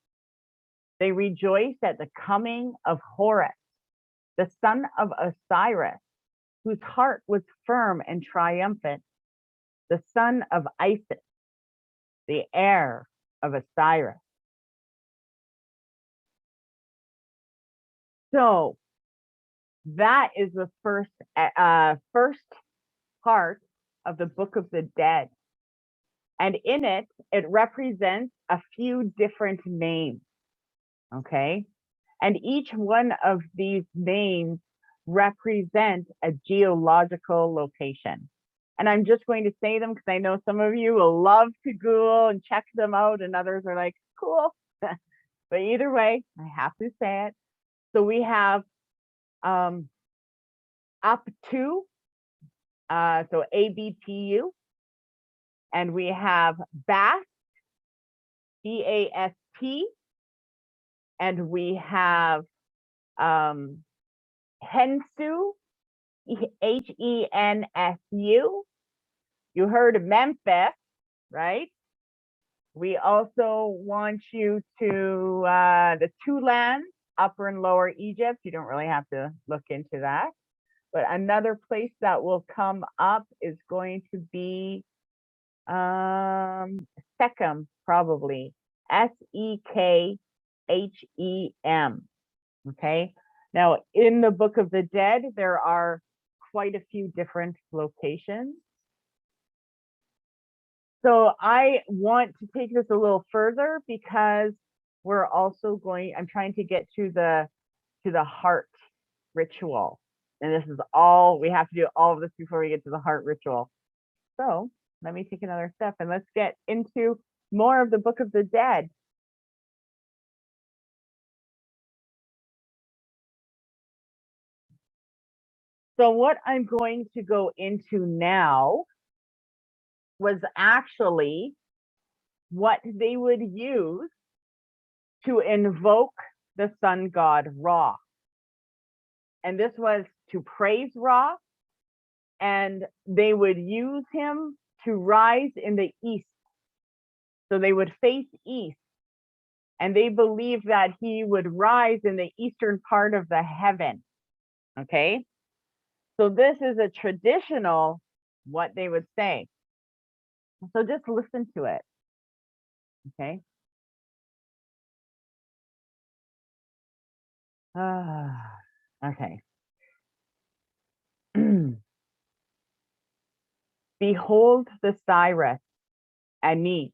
They rejoiced at the coming of Horus, the son of Osiris, whose heart was firm and triumphant, the son of Isis, the heir of Osiris. So that is the first part of the Book of the Dead. And in it, it represents a few different names, okay? And each one of these names represent a geological location. And I'm just going to say them because I know some of you will love to Google and check them out, and others are like, cool. But either way, I have to say it. So we have up to, so ABTU, and we have Bast, BAST, and we have Hensu, HENSU. You heard of Memphis, right? We also want you to the two lands, Upper and Lower Egypt. You don't really have to look into that. but another place that will come up is going to be Sechem, probably. Sekhem. Okay. Now, in the Book of the Dead, there are quite a few different locations. So I want to take this a little further because we're also I'm trying to get to the heart ritual. And this is all, we have to do all of this before we get to the heart ritual. So let me take another step and let's get into more of the Book of the Dead. So what I'm going to go into now was actually what they would use to invoke the sun god Ra. And this was to praise Ra, and they would use him to rise in the east. So they would face east, and they believed that he would rise in the eastern part of the heaven. Okay. So this is a traditional, what they would say. So just listen to it. Okay. Okay. Behold the Cyrus, Anit,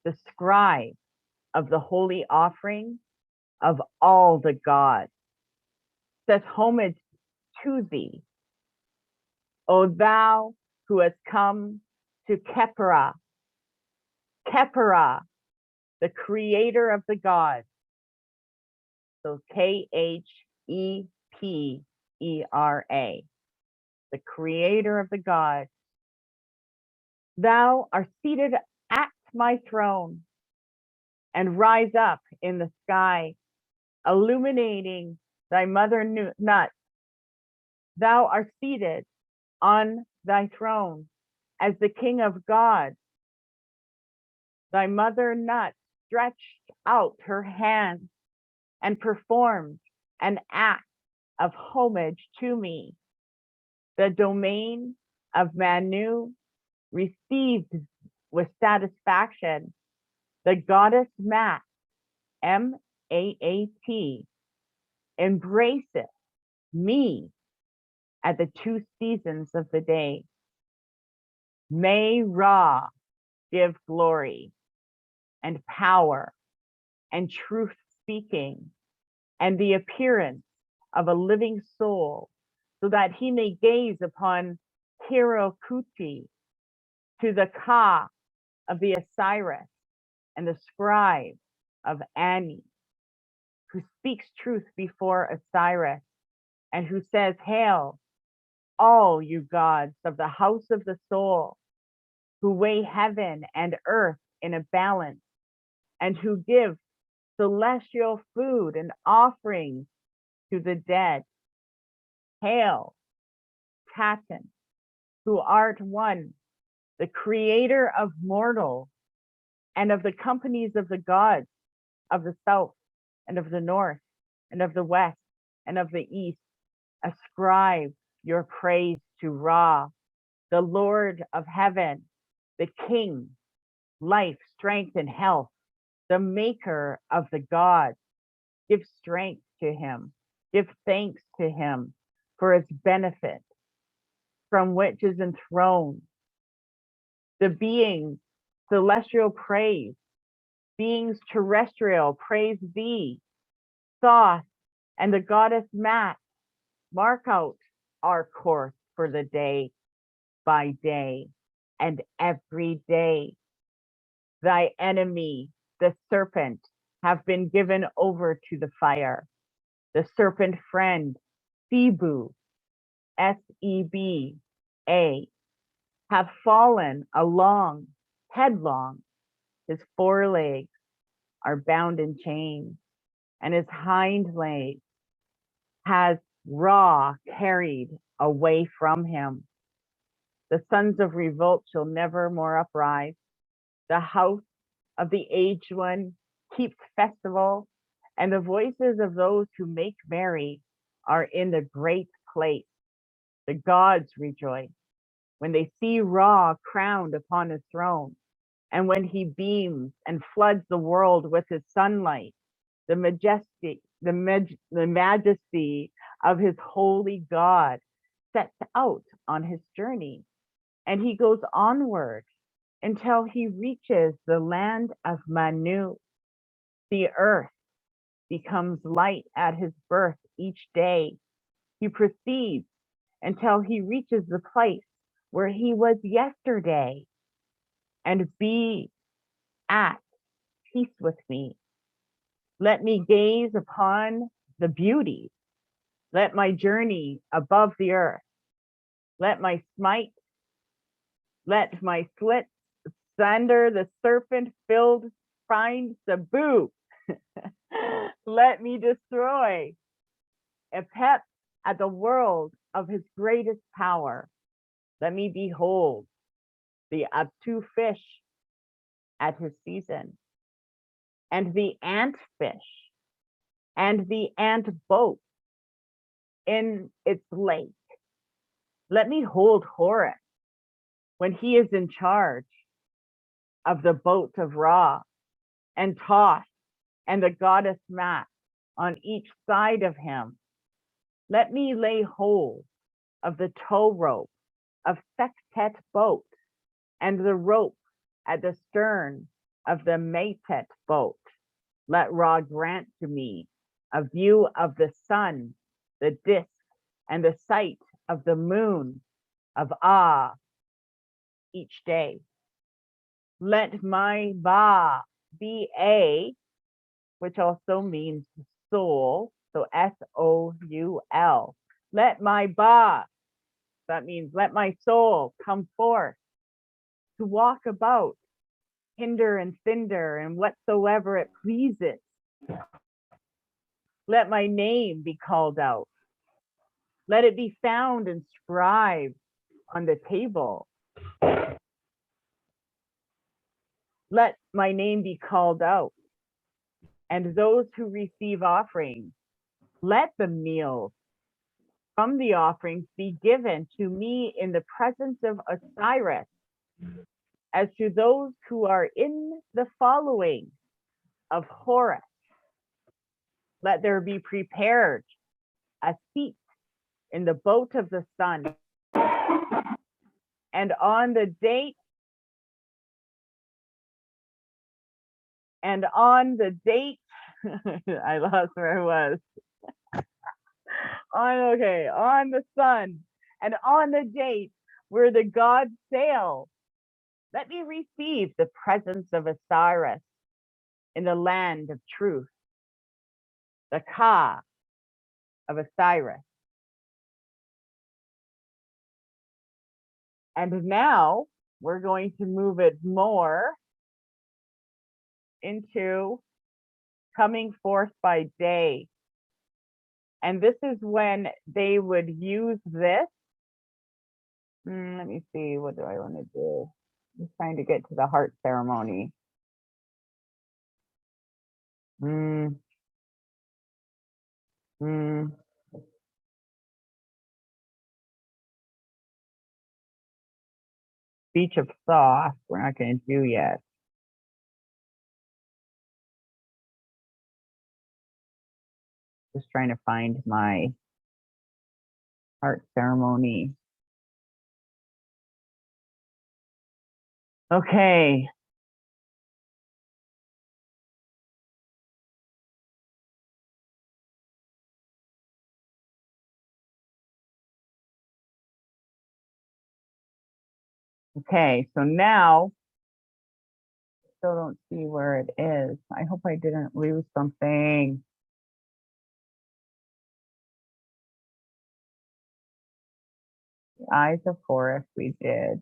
the scribe of the holy offering of all the gods, says homage to thee, O thou who hast come to Khepera, Khepera, the creator of the gods. So Khepera, the creator of the gods. Thou art seated at my throne, and rise up in the sky, illuminating thy mother nut. Thou art seated on thy throne as the king of gods. Thy mother nut stretched out her hand and performed an act of homage to me. The domain of Manu received with satisfaction the goddess Mat, M-A-A-T, embraceth me at the two seasons of the day. May Ra give glory and power and truth speaking and the appearance of a living soul, so that he may gaze upon Hirokuti, to the Ka of the Osiris and the scribe of Ani, who speaks truth before Osiris, and who says, Hail, all you gods of the house of the soul, who weigh heaven and earth in a balance, and who give celestial food and offerings to the dead. Hail, Tatan, who art one, the creator of mortals and of the companies of the gods of the south and of the north and of the west and of the east. Ascribe your praise to Ra, the Lord of heaven, the King, life, strength, and health, the maker of the gods. Give strength to him. Give thanks to him for its benefit, from which is enthroned. The beings celestial praise, beings terrestrial praise thee. Thoth and the goddess Mat mark out our course for the day by day and every day. Thy enemy, the serpent, have been given over to the fire. The serpent friend, Sebu, S-E-B-A, have fallen along, headlong. His forelegs are bound in chains, and his hind legs has Ra carried away from him. The sons of revolt shall never more uprise. The house of the aged one keeps festival, and the voices of those who make merry are in the great place. The gods rejoice when they see Ra crowned upon his throne, and when he beams and floods the world with his sunlight. The majesty of his holy God sets out on his journey, and he goes onward until he reaches the land of Manu. The earth becomes light at his birth each day. He proceeds until he reaches the place where he was yesterday, and be at peace with me. Let me gaze upon the beauty. Let my journey above the earth. Let my smite, let my slit sunder the serpent filled find Sabu. Let me destroy Epep at the world of his greatest power. Let me behold the Abtu fish at his season, and the ant fish, and the ant boat in its lake. Let me hold Horus when he is in charge of the boat of Ra, and toss and the goddess Mat on each side of him. Let me lay hold of the tow rope of Sextet boat, and the rope at the stern of the Metet boat. Let Ra grant to me a view of the sun, the disk, and the sight of the moon of Ah each day. Let my Ba be A, which also means soul, so Soul. Let my Ba, that means let my soul come forth to walk about, hinder and cinder, and whatsoever it pleases. Let my name be called out. Let it be found inscribed on the table. Let my name be called out. And those who receive offerings, let the meals from the offerings be given to me in the presence of Osiris. As to those who are in the following of Horus, let there be prepared a seat in the boat of the sun. And on the date, I lost where I was. On the sun, and on the date where the gods sail, let me receive the presence of Osiris in the land of truth, the Ka of Osiris. And now we're going to move it more into coming forth by day. And this is when they would use this. Let me see, what do I want to do? I'm trying to get to the heart ceremony. Speech of Thoth, we're not going to do yet. Just trying to find my heart ceremony. Okay. Okay, so now, still don't see where it is. I hope I didn't lose something. The Eyes of Horus, we did.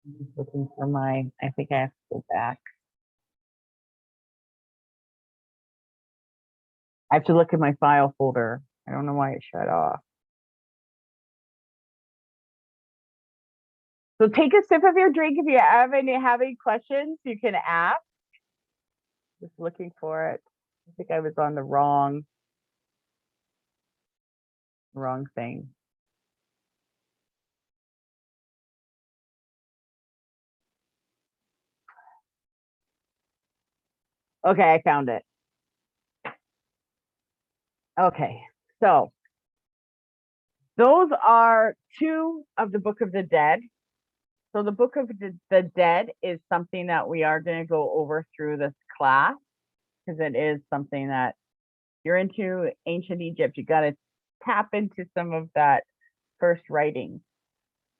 I'm just looking for I think I have to go back. I have to look at my file folder. I don't know why it shut off. So take a sip of your drink. If you have any questions, you can ask. Just looking for it. I think I was on the wrong thing. Okay, I found it. Okay, so those are two of the Book of the Dead. So the Book of the Dead is something that we are going to go over through this class because it is something that you're into ancient Egypt. You got to tap into some of that first writing.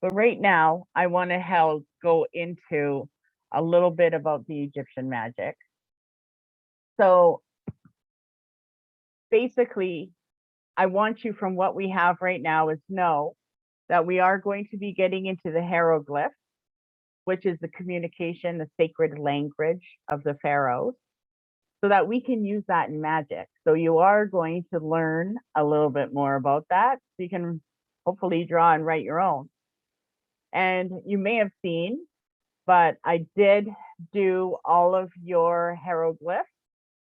But right now, I want to go into a little bit about the Egyptian magic. So basically, I want you from what we have right now is know that we are going to be getting into the hieroglyphs, which is the communication, the sacred language of the pharaohs, so that we can use that in magic. So you are going to learn a little bit more about that. So you can hopefully draw and write your own. And you may have seen, but I did do all of your hieroglyphs.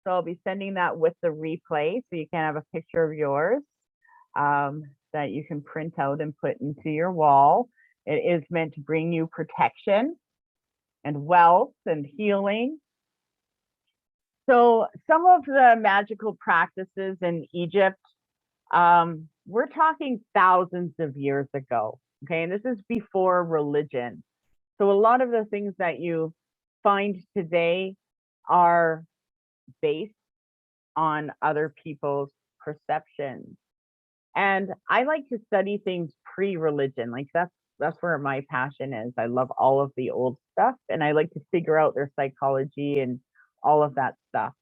So I'll be sending that with the replay so you can have a picture of yours that you can print out and put into your wall. It is meant to bring you protection and wealth and healing. So some of the magical practices in Egypt, we're talking thousands of years ago. Okay, and this is before religion. So a lot of the things that you find today are based on other people's perceptions. And I like to study things pre-religion. Like that's where my passion is. I love all of the old stuff and I like to figure out their psychology and all of that stuff.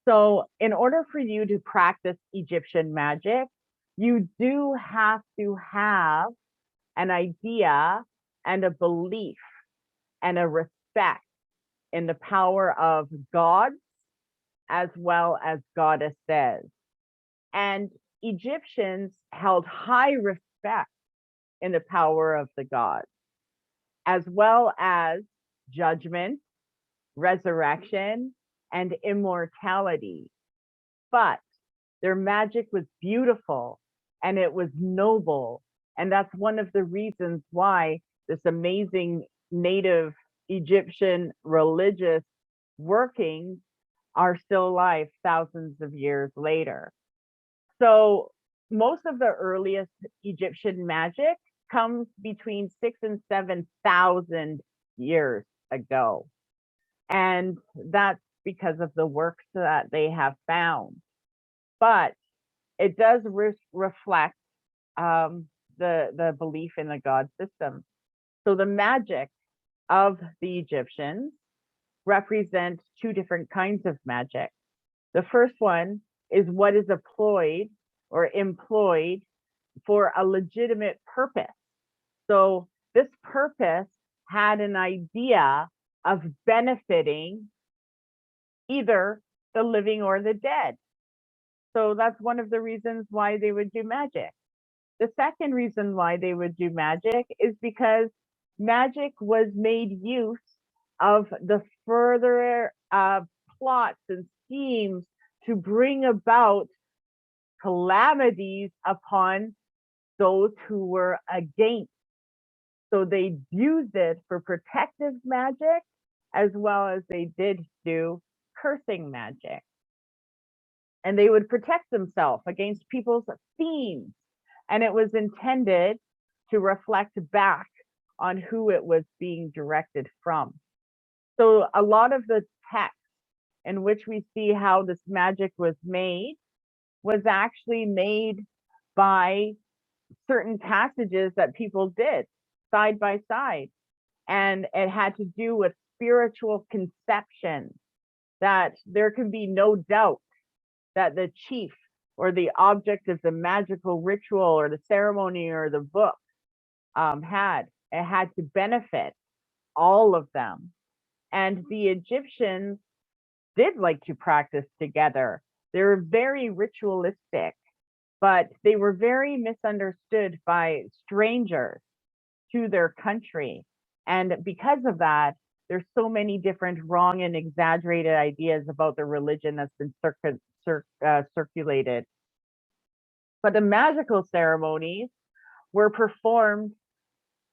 So in order for you to practice Egyptian magic, you do have to have an idea and a belief and a respect in the power of gods as well as goddesses. And Egyptians held high respect in the power of the gods, as well as judgment, resurrection, and immortality. But their magic was beautiful and it was noble. And that's one of the reasons why this amazing native Egyptian religious workings are still alive thousands of years later. So most of the earliest Egyptian magic comes between 6,000 and 7,000 years ago. And that's because of the works that they have found. But it does reflect the belief in the god system. So the magic of the Egyptians represents two different kinds of magic. The first one is what is employed for a legitimate purpose. So this purpose had an idea of benefiting either the living or the dead. So that's one of the reasons why they would do magic. The second reason why they would do magic is because magic was made use of the further plots and schemes to bring about calamities upon those who were against. So they used it for protective magic as well as they did do cursing magic. And they would protect themselves against people's themes. And it was intended to reflect back on who it was being directed from. So a lot of the text in which we see how this magic was made was actually made by certain passages that people did side by side. And it had to do with spiritual conception, that there can be no doubt that the chief or the object of the magical ritual or the ceremony or the book it had to benefit all of them. And the Egyptians did like to practice together. They were very ritualistic, but they were very misunderstood by strangers. to their country. And because of that, there's so many different wrong and exaggerated ideas about the religion that's been circulated. But the magical ceremonies were performed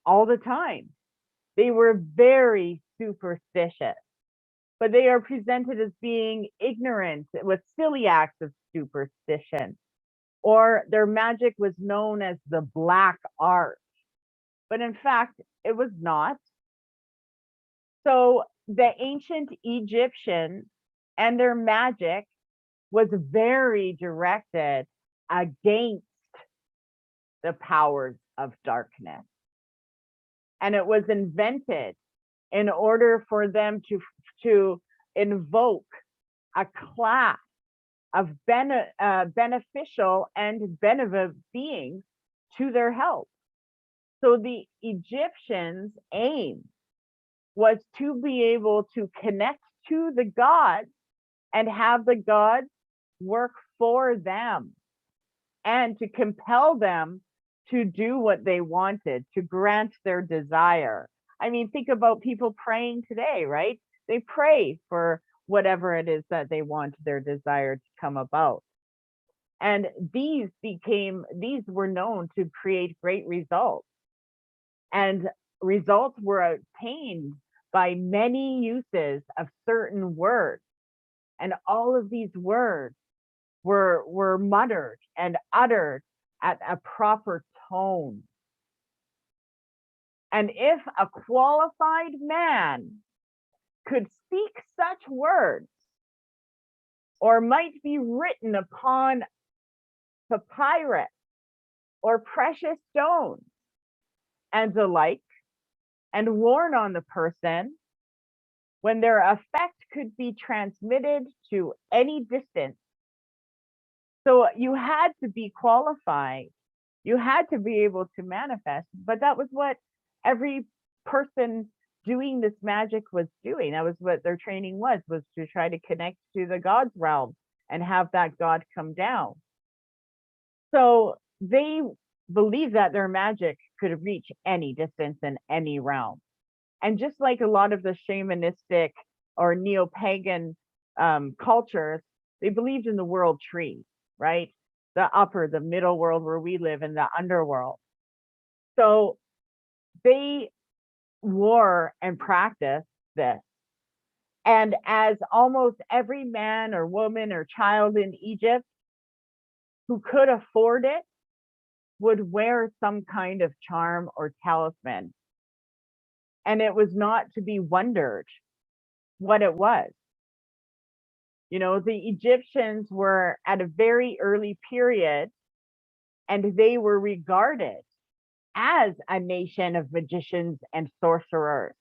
all the time. They were very superstitious, but they are presented as being ignorant with silly acts of superstition, or their magic was known as the black art. But in fact, it was not. So the ancient Egyptians and their magic was very directed against the powers of darkness. And it was invented in order for them to invoke a class of beneficial and benevolent beings to their help. So the Egyptians' aim was to be able to connect to the gods and have the gods work for them and to compel them to do what they wanted, to grant their desire. I mean, think about people praying today, right? They pray for whatever it is that they want their desire to come about. And these were known to create great results. And results were obtained by many uses of certain words. And all of these words were muttered and uttered at a proper tone. And if a qualified man could speak such words, or might be written upon papyrus or precious stones and the like, and worn on the person, when their effect could be transmitted to any distance. So you had to be qualified. You had to be able to manifest, but that was what every person doing this magic was doing. That was what their training was to try to connect to the God's realm and have that God come down. So they believed that their magic could reach any distance in any realm. And just like a lot of the shamanistic or neo-pagan cultures, they believed in the world tree, right? The middle world where we live, in the underworld. So they wore and practiced this. And as almost every man or woman or child in Egypt who could afford it would wear some kind of charm or talisman. And it was not to be wondered what it was. You know, the Egyptians were at a very early period, and they were regarded as a nation of magicians and sorcerers.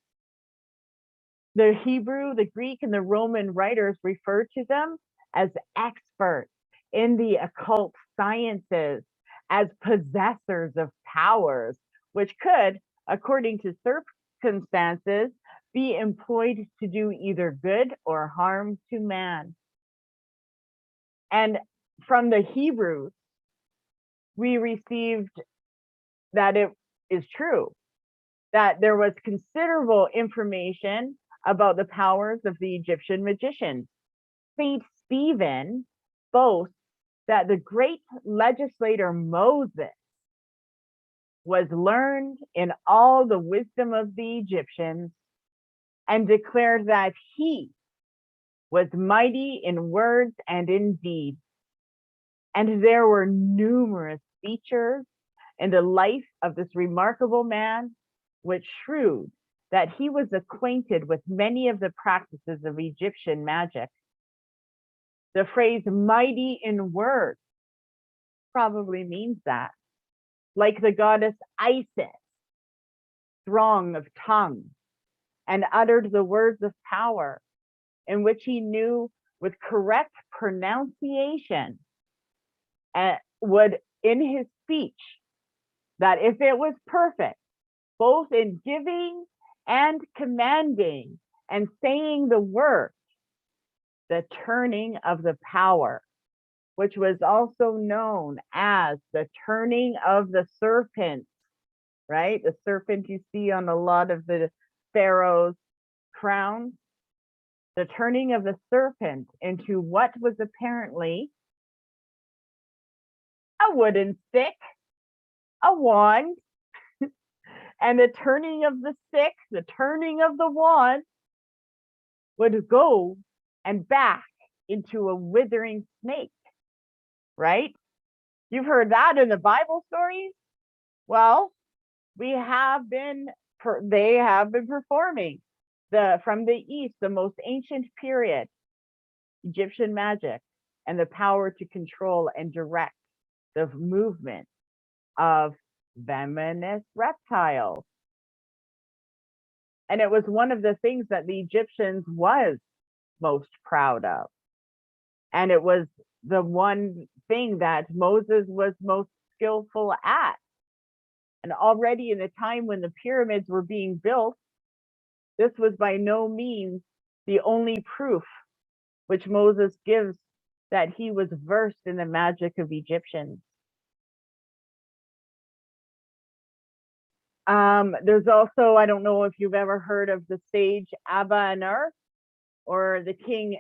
The Hebrew, the Greek, and the Roman writers refer to them as experts in the occult sciences, as possessors of powers, which could, according to circumstances, be employed to do either good or harm to man. And from the Hebrews, we received that it is true, that there was considerable information about the powers of the Egyptian magicians. Saint Stephen boasts that the great legislator Moses was learned in all the wisdom of the Egyptians and declared that he was mighty in words and in deeds. And there were numerous features in the life of this remarkable man which shewed that he was acquainted with many of the practices of Egyptian magic. The phrase mighty in words probably means that, like the goddess Isis, strong of tongue, and uttered the words of power, in which he knew with correct pronunciation, would in his speech, that if it was perfect, both in giving and commanding and saying the word, the turning of the power, which was also known as the turning of the serpent, right? The serpent you see on a lot of the pharaoh's crowns. The turning of the serpent into what was apparently a wooden stick, a wand, and the turning of the stick, the turning of the wand would go and back into a withering snake, right? You've heard that in the Bible stories. Well, we have been, they have been performing from the East, the most ancient period, Egyptian magic, and the power to control and direct the movement of venomous reptiles. And it was one of the things that the Egyptians was most proud of. And it was the one thing that Moses was most skillful at. And already in the time when the pyramids were being built, this was by no means the only proof which Moses gives that he was versed in the magic of Egyptians. There's also, I don't know if you've ever heard of the sage Aba-Aner or the king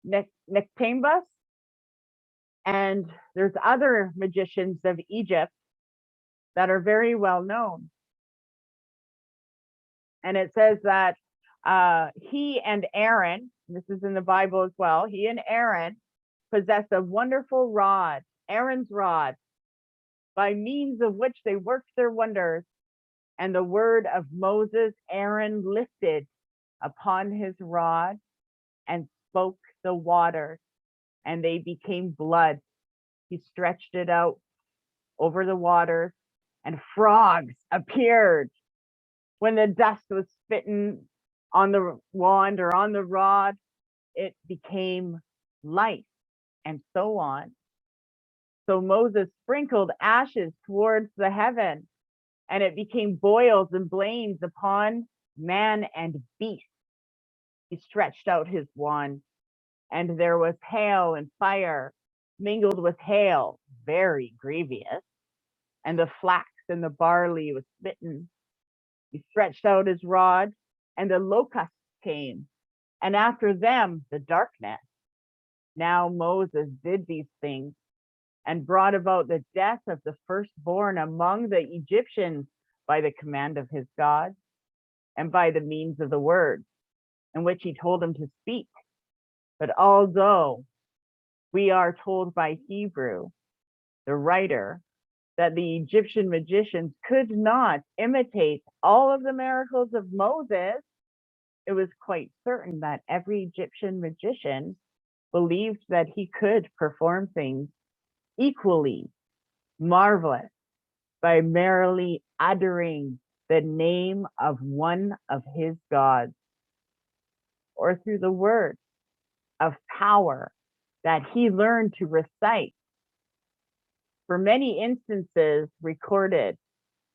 Nectambus. And there's other magicians of Egypt that are very well known. And it says that he and Aaron, this is in the Bible as well, he and Aaron possessed a wonderful rod, Aaron's rod, by means of which they worked their wonders. And the word of Moses, Aaron lifted upon his rod and spoke the waters, and they became blood. He stretched it out over the waters, and frogs appeared. When the dust was spitting on the wand or on the rod, it became life, and so on. So Moses sprinkled ashes towards the heaven, and it became boils and flames upon man and beast. He stretched out his wand, and there was hail and fire mingled with hail, very grievous, and the flax and the barley was smitten. He stretched out his rod, and the locusts came, and after them the darkness. Now Moses did these things and brought about the death of the firstborn among the Egyptians by the command of his God and by the means of the word in which he told him to speak. But although we are told by Hebrew, the writer, that the Egyptian magicians could not imitate all of the miracles of Moses, it was quite certain that every Egyptian magician believed that he could perform things equally marvelous by merely uttering the name of one of his gods, or through the words of power that he learned to recite. For many instances recorded,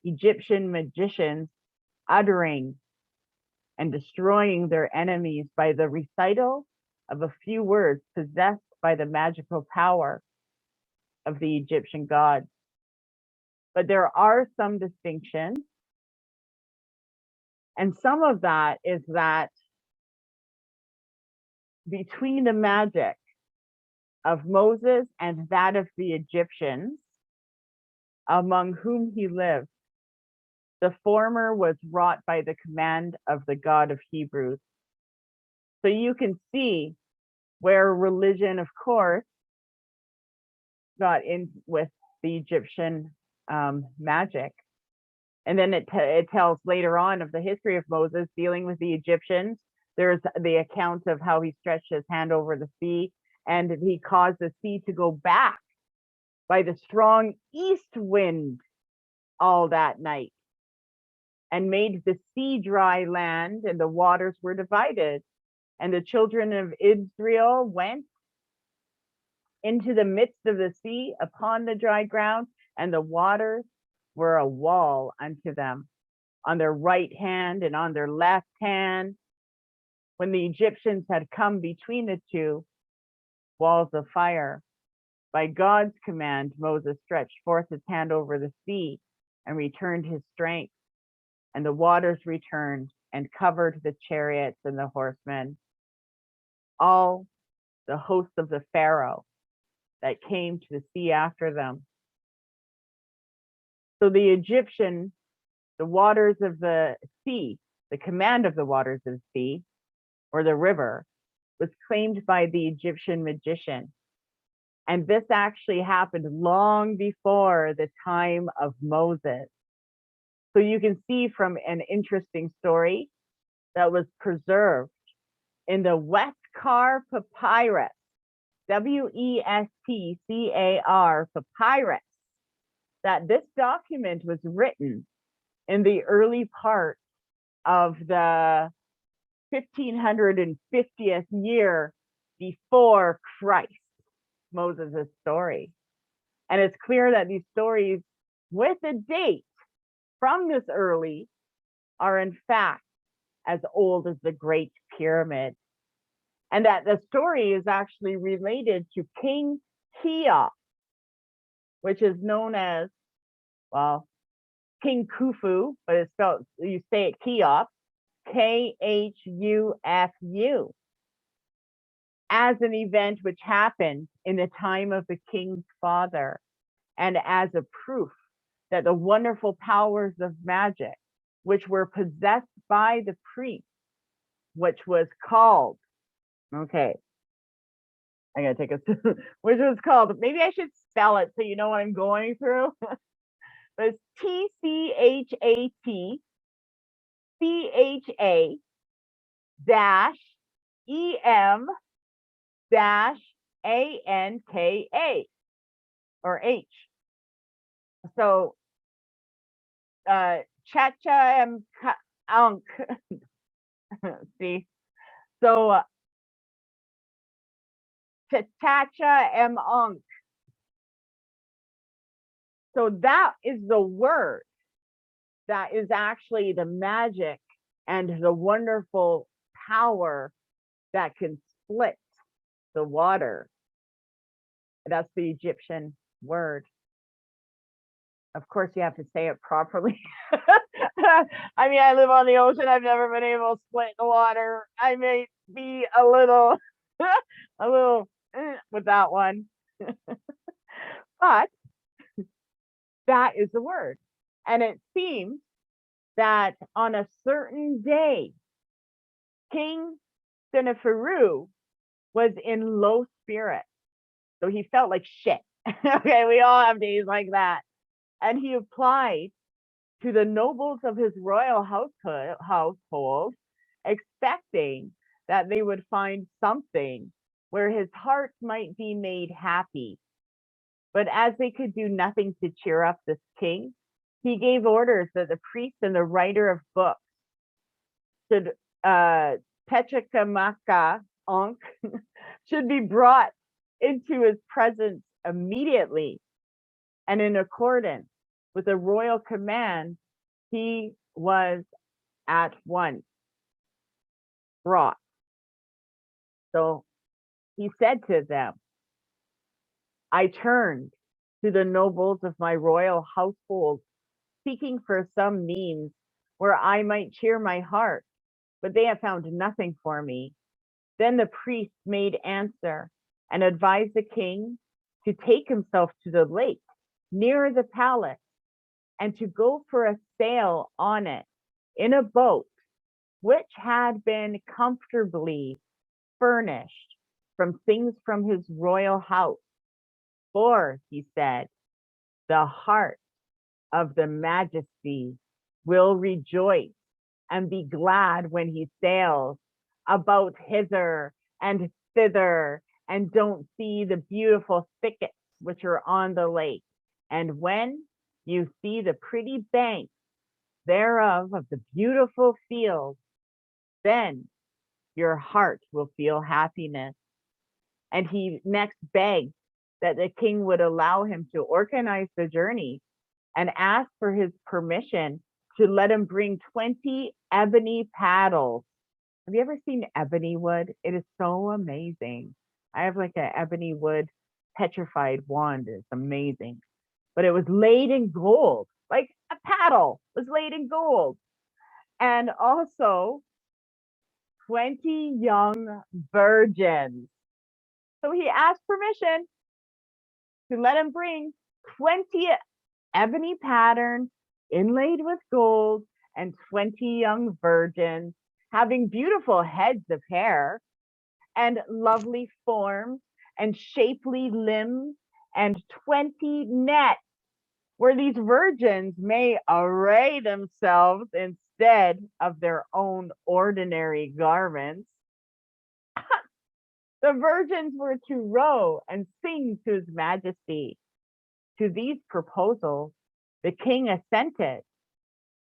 Egyptian magicians uttering and destroying their enemies by the recital of a few words possessed by the magical power of the Egyptian gods. But there are some distinctions, and some of that is that between the magic of Moses and that of the Egyptians, among whom he lived, the former was wrought by the command of the God of Hebrews. So you can see where religion, of course, got in with the Egyptian magic. And then it tells later on of the history of Moses dealing with the Egyptians. There's the account of how he stretched his hand over the sea and he caused the sea to go back by the strong east wind all that night and made the sea dry land, and the waters were divided. And the children of Israel went into the midst of the sea upon the dry ground, and the waters were a wall unto them on their right hand and on their left hand. When the Egyptians had come between the two walls of fire, by God's command, Moses stretched forth his hand over the sea, and returned his strength, and the waters returned and covered the chariots and the horsemen, all the hosts of the Pharaoh that came to the sea after them. So the waters of the sea, the command of the waters of the sea, or the river, was claimed by the Egyptian magician. And this actually happened long before the time of Moses. So you can see from an interesting story that was preserved in the Westcar Papyrus, Westcar Papyrus, that this document was written in the early part of the 1550th year before Christ, Moses' story. And it's clear that these stories with a date from this early are in fact as old as the Great Pyramid. And that the story is actually related to King Cheops, which is known as, well, King Khufu, but it's spelled, you say it Cheops, Khufu, as an event which happened in the time of the king's father, and as a proof that the wonderful powers of magic, which were possessed by the priest, which was called, okay, I gotta take a, which was called, maybe I should spell it so you know what I'm going through. But it's TCHATCHA dash EM dash ANKA or H. So Chacha M Ankh. See, so Chacha M Ankh. So that is the word that is actually the magic and the wonderful power that can split the water. That's the Egyptian word. Of course, you have to say it properly. I mean, I live on the ocean. I've never been able to split the water. I may be a little, with that one. But that is the word. And it seems that on a certain day, King Sennacherib was in low spirits. So he felt like shit. Okay, we all have days like that. And he applied to the nobles of his royal household, expecting that they would find something where his heart might be made happy. But as they could do nothing to cheer up this king, he gave orders that the priest and the writer of books should Tetracamaka Ankh should be brought into his presence immediately. And in accordance with the royal command, he was at once brought. So he said to them, I turned to the nobles of my royal household, seeking for some means where I might cheer my heart, but they have found nothing for me. Then the priest made answer and advised the king to take himself to the lake near the palace and to go for a sail on it in a boat which had been comfortably furnished from things from his royal house. For, he said, the heart of the majesty will rejoice and be glad when he sails about hither and thither and don't see the beautiful thickets which are on the lake. And when you see the pretty banks thereof of the beautiful fields, then your heart will feel happiness. And he next begged that the king would allow him to organize the journey and ask for his permission to let him bring 20 ebony paddles. Have you ever seen ebony wood? It is so amazing. I have like an ebony wood petrified wand. It's amazing. But it was laid in gold. like a paddle was laid in gold, and also 20 young virgins. So he asked permission to let him bring 20 ebony patterns inlaid with gold and 20 young virgins having beautiful heads of hair and lovely forms and shapely limbs and 20 nets where these virgins may array themselves instead of their own ordinary garments. The virgins were to row and sing to his majesty. To these proposals, the king assented,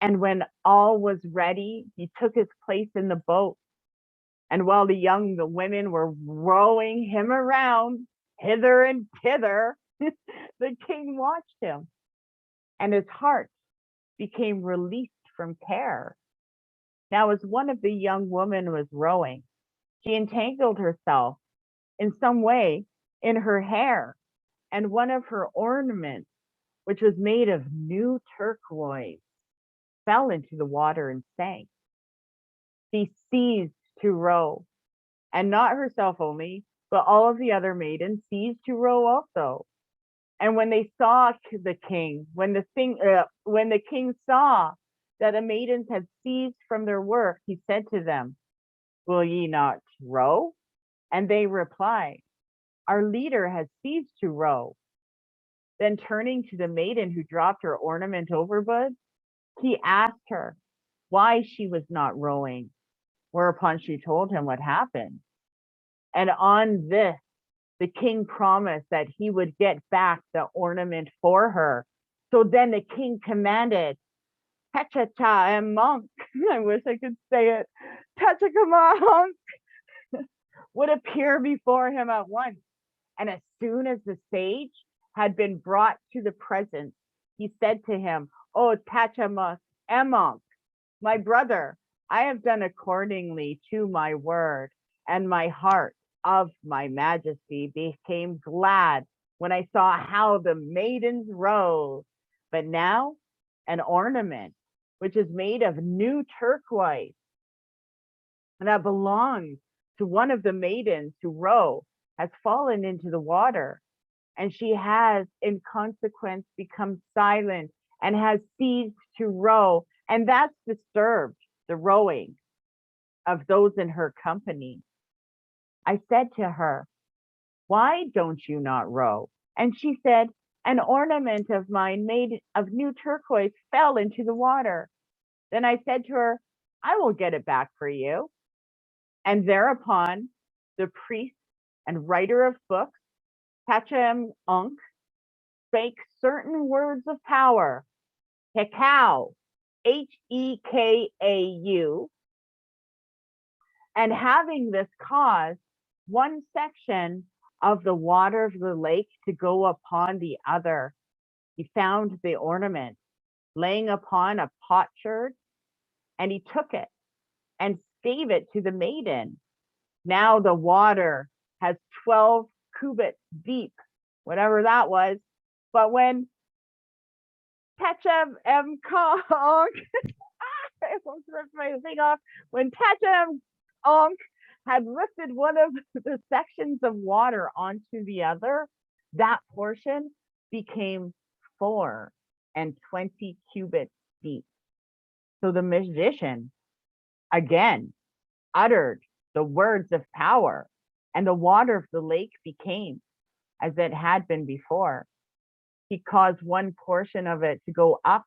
and when all was ready, he took his place in the boat. And while the women were rowing him around hither and thither, the king watched him, and his heart became released from care. Now, as one of the young women was rowing, she entangled herself in some way in her hair, and one of her ornaments, which was made of new turquoise, fell into the water and sank. She ceased to row, and not herself only, but all of the other maidens ceased to row also. And when they saw the king, when the king saw that the maidens had ceased from their work, he said to them, "Will ye not row?" And they replied, "Our leader has ceased to row." Then turning to the maiden who dropped her ornament overboard, he asked her why she was not rowing, whereupon she told him what happened. And on this, the king promised that he would get back the ornament for her. So then the king commanded, Pechacha and Monk, I wish I could say it, Monk would appear before him at once. And as soon as the sage had been brought to the presence, he said to him, "O Tachamuk Emok, my brother, I have done accordingly to my word, and my heart of my majesty became glad when I saw how the maidens rose. But now an ornament which is made of new turquoise and that belongs to one of the maidens who row has fallen into the water, and she has in consequence become silent and has ceased to row, and that's disturbed the rowing of those in her company. I said to her, why don't you not row? And she said, an ornament of mine made of new turquoise fell into the water. Then I said to her, I will get it back for you. And thereupon the priest and writer of books, Pachem Unk, spake certain words of power, Hekau, Hekau, and having this cause one section of the water of the lake to go upon the other, he found the ornament laying upon a potsherd, and he took it and gave it to the maiden. Now the water has 12 cubits deep, whatever that was. But when Techem M. Kong, I almost ripped my thing off. When Techem Onk had lifted one of the sections of water onto the other, that portion became 4 and 20 cubits deep. So the magician again uttered the words of power, and the water of the lake became as it had been before. He caused one portion of it to go up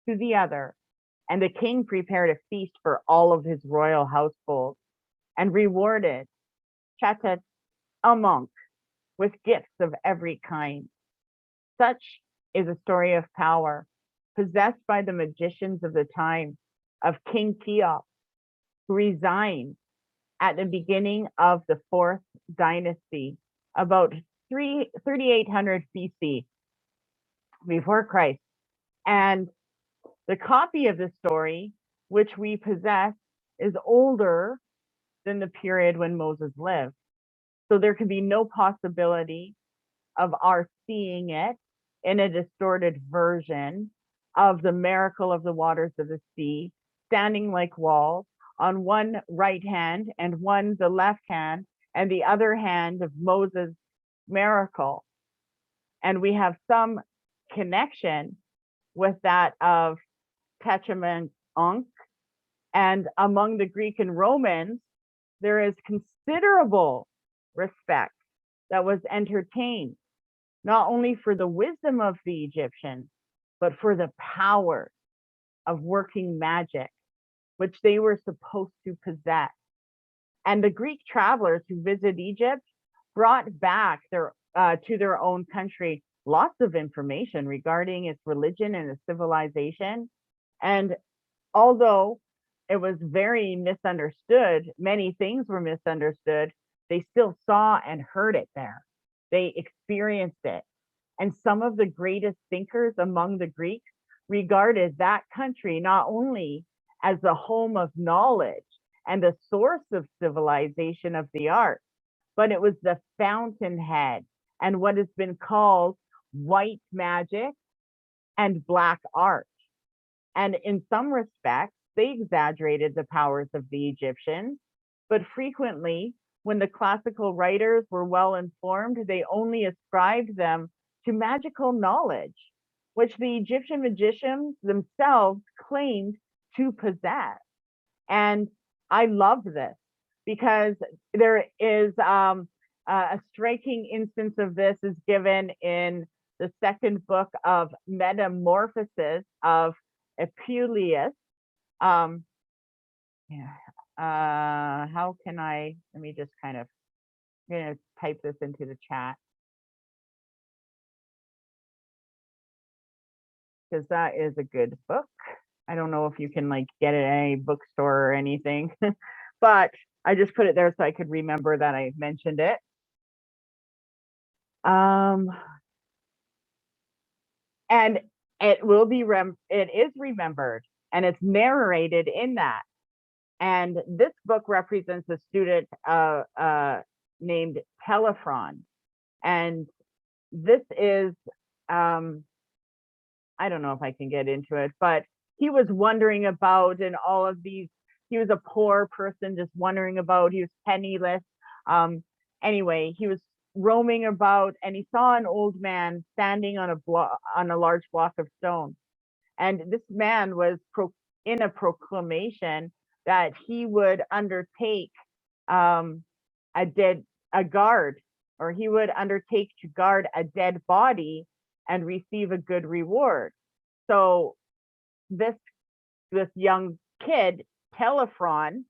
to the other, and the king prepared a feast for all of his royal household and rewarded Chatat Amunk with gifts of every kind. Such is a story of power possessed by the magicians of the time of King Cheops, who resigned at the beginning of the fourth dynasty, about 3800 BC, before Christ. And the copy of the story, which we possess, is older than the period when Moses lived. So there can be no possibility of our seeing it in a distorted version of the miracle of the waters of the sea, standing like walls, on one right hand and one the left hand, and the other hand of Moses' miracle. And we have some connection with that of Tetramenonk. And among the Greek and Romans, there is considerable respect that was entertained, not only for the wisdom of the Egyptians, but for the power of working magic, which they were supposed to possess. And the Greek travelers who visited Egypt brought back to their own country lots of information regarding its religion and its civilization. And although it was very misunderstood, many things were misunderstood, they still saw and heard it there. They experienced it. And some of the greatest thinkers among the Greeks regarded that country not only as the home of knowledge and the source of civilization of the arts, but it was the fountainhead and what has been called white magic and black art. And in some respects, they exaggerated the powers of the Egyptians, but frequently, when the classical writers were well informed, they only ascribed them to magical knowledge, which the Egyptian magicians themselves claimed to possess. And I love this because there is a striking instance of this is given in the second book of Metamorphosis of Apuleius. Yeah. How can let me just kind of, I'm going to type this into the chat because that is a good book. I don't know if you can like get it at any bookstore or anything, but I just put it there so I could remember that I mentioned it. And it is remembered and it's narrated in that. And this book represents a student named Telephron. And this is, I don't know if I can get into it, but he was wondering about and all of these, he was a poor person just wondering about, he was penniless. Anyway, he was roaming about and he saw an old man standing on a large block of stone. And this man was in a proclamation that he would undertake a guard, or he would undertake to guard a dead body and receive a good reward. So this young kid, Telephron,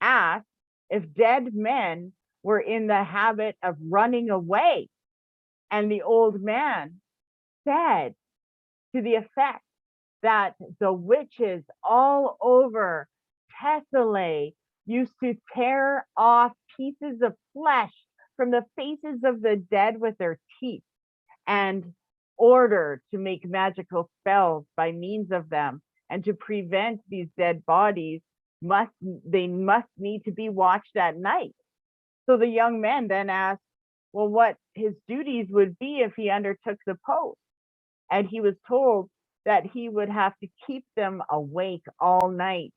asked if dead men were in the habit of running away. And the old man said to the effect that the witches all over Thessaly used to tear off pieces of flesh from the faces of the dead with their teeth and order to make magical spells by means of them, and to prevent these dead bodies must need to be watched at night. So the young man then asked, well, what his duties would be if he undertook the post. And he was told that he would have to keep them awake all night,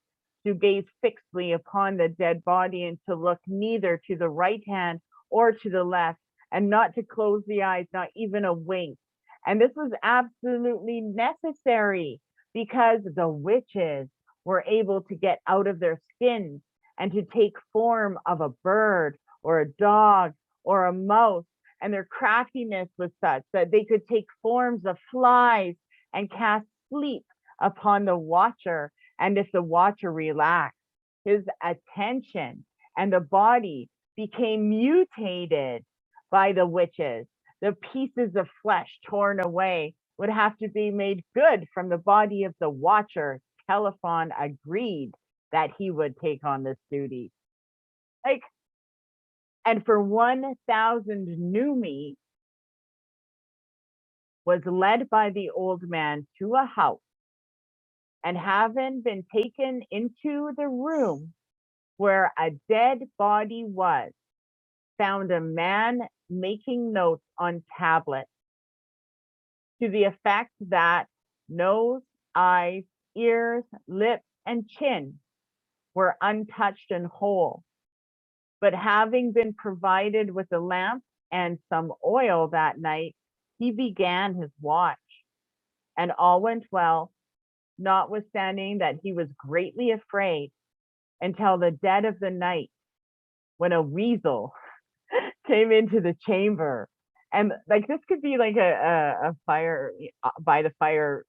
to gaze fixedly upon the dead body and to look neither to the right hand or to the left, and not to close the eyes, not even a wink. And this was absolutely necessary because the witches were able to get out of their skins and to take form of a bird or a dog or a mouse. And their craftiness was such that they could take forms of flies and cast sleep upon the watcher. And if the watcher relaxed, his attention and the body became mutated by the witches. The pieces of flesh torn away would have to be made good from the body of the watcher. Telephon agreed that he would take on this duty. And for 1,000 Numi was led by the old man to a house, and having been taken into the room where a dead body was, found a man making notes on tablets to the effect that nose, eyes, ears, lips, and chin were untouched and whole. But having been provided with a lamp and some oil that night, he began his watch, and all went well, notwithstanding that he was greatly afraid until the dead of the night, when a weasel came into the chamber. And like this could be like a fire by the fire,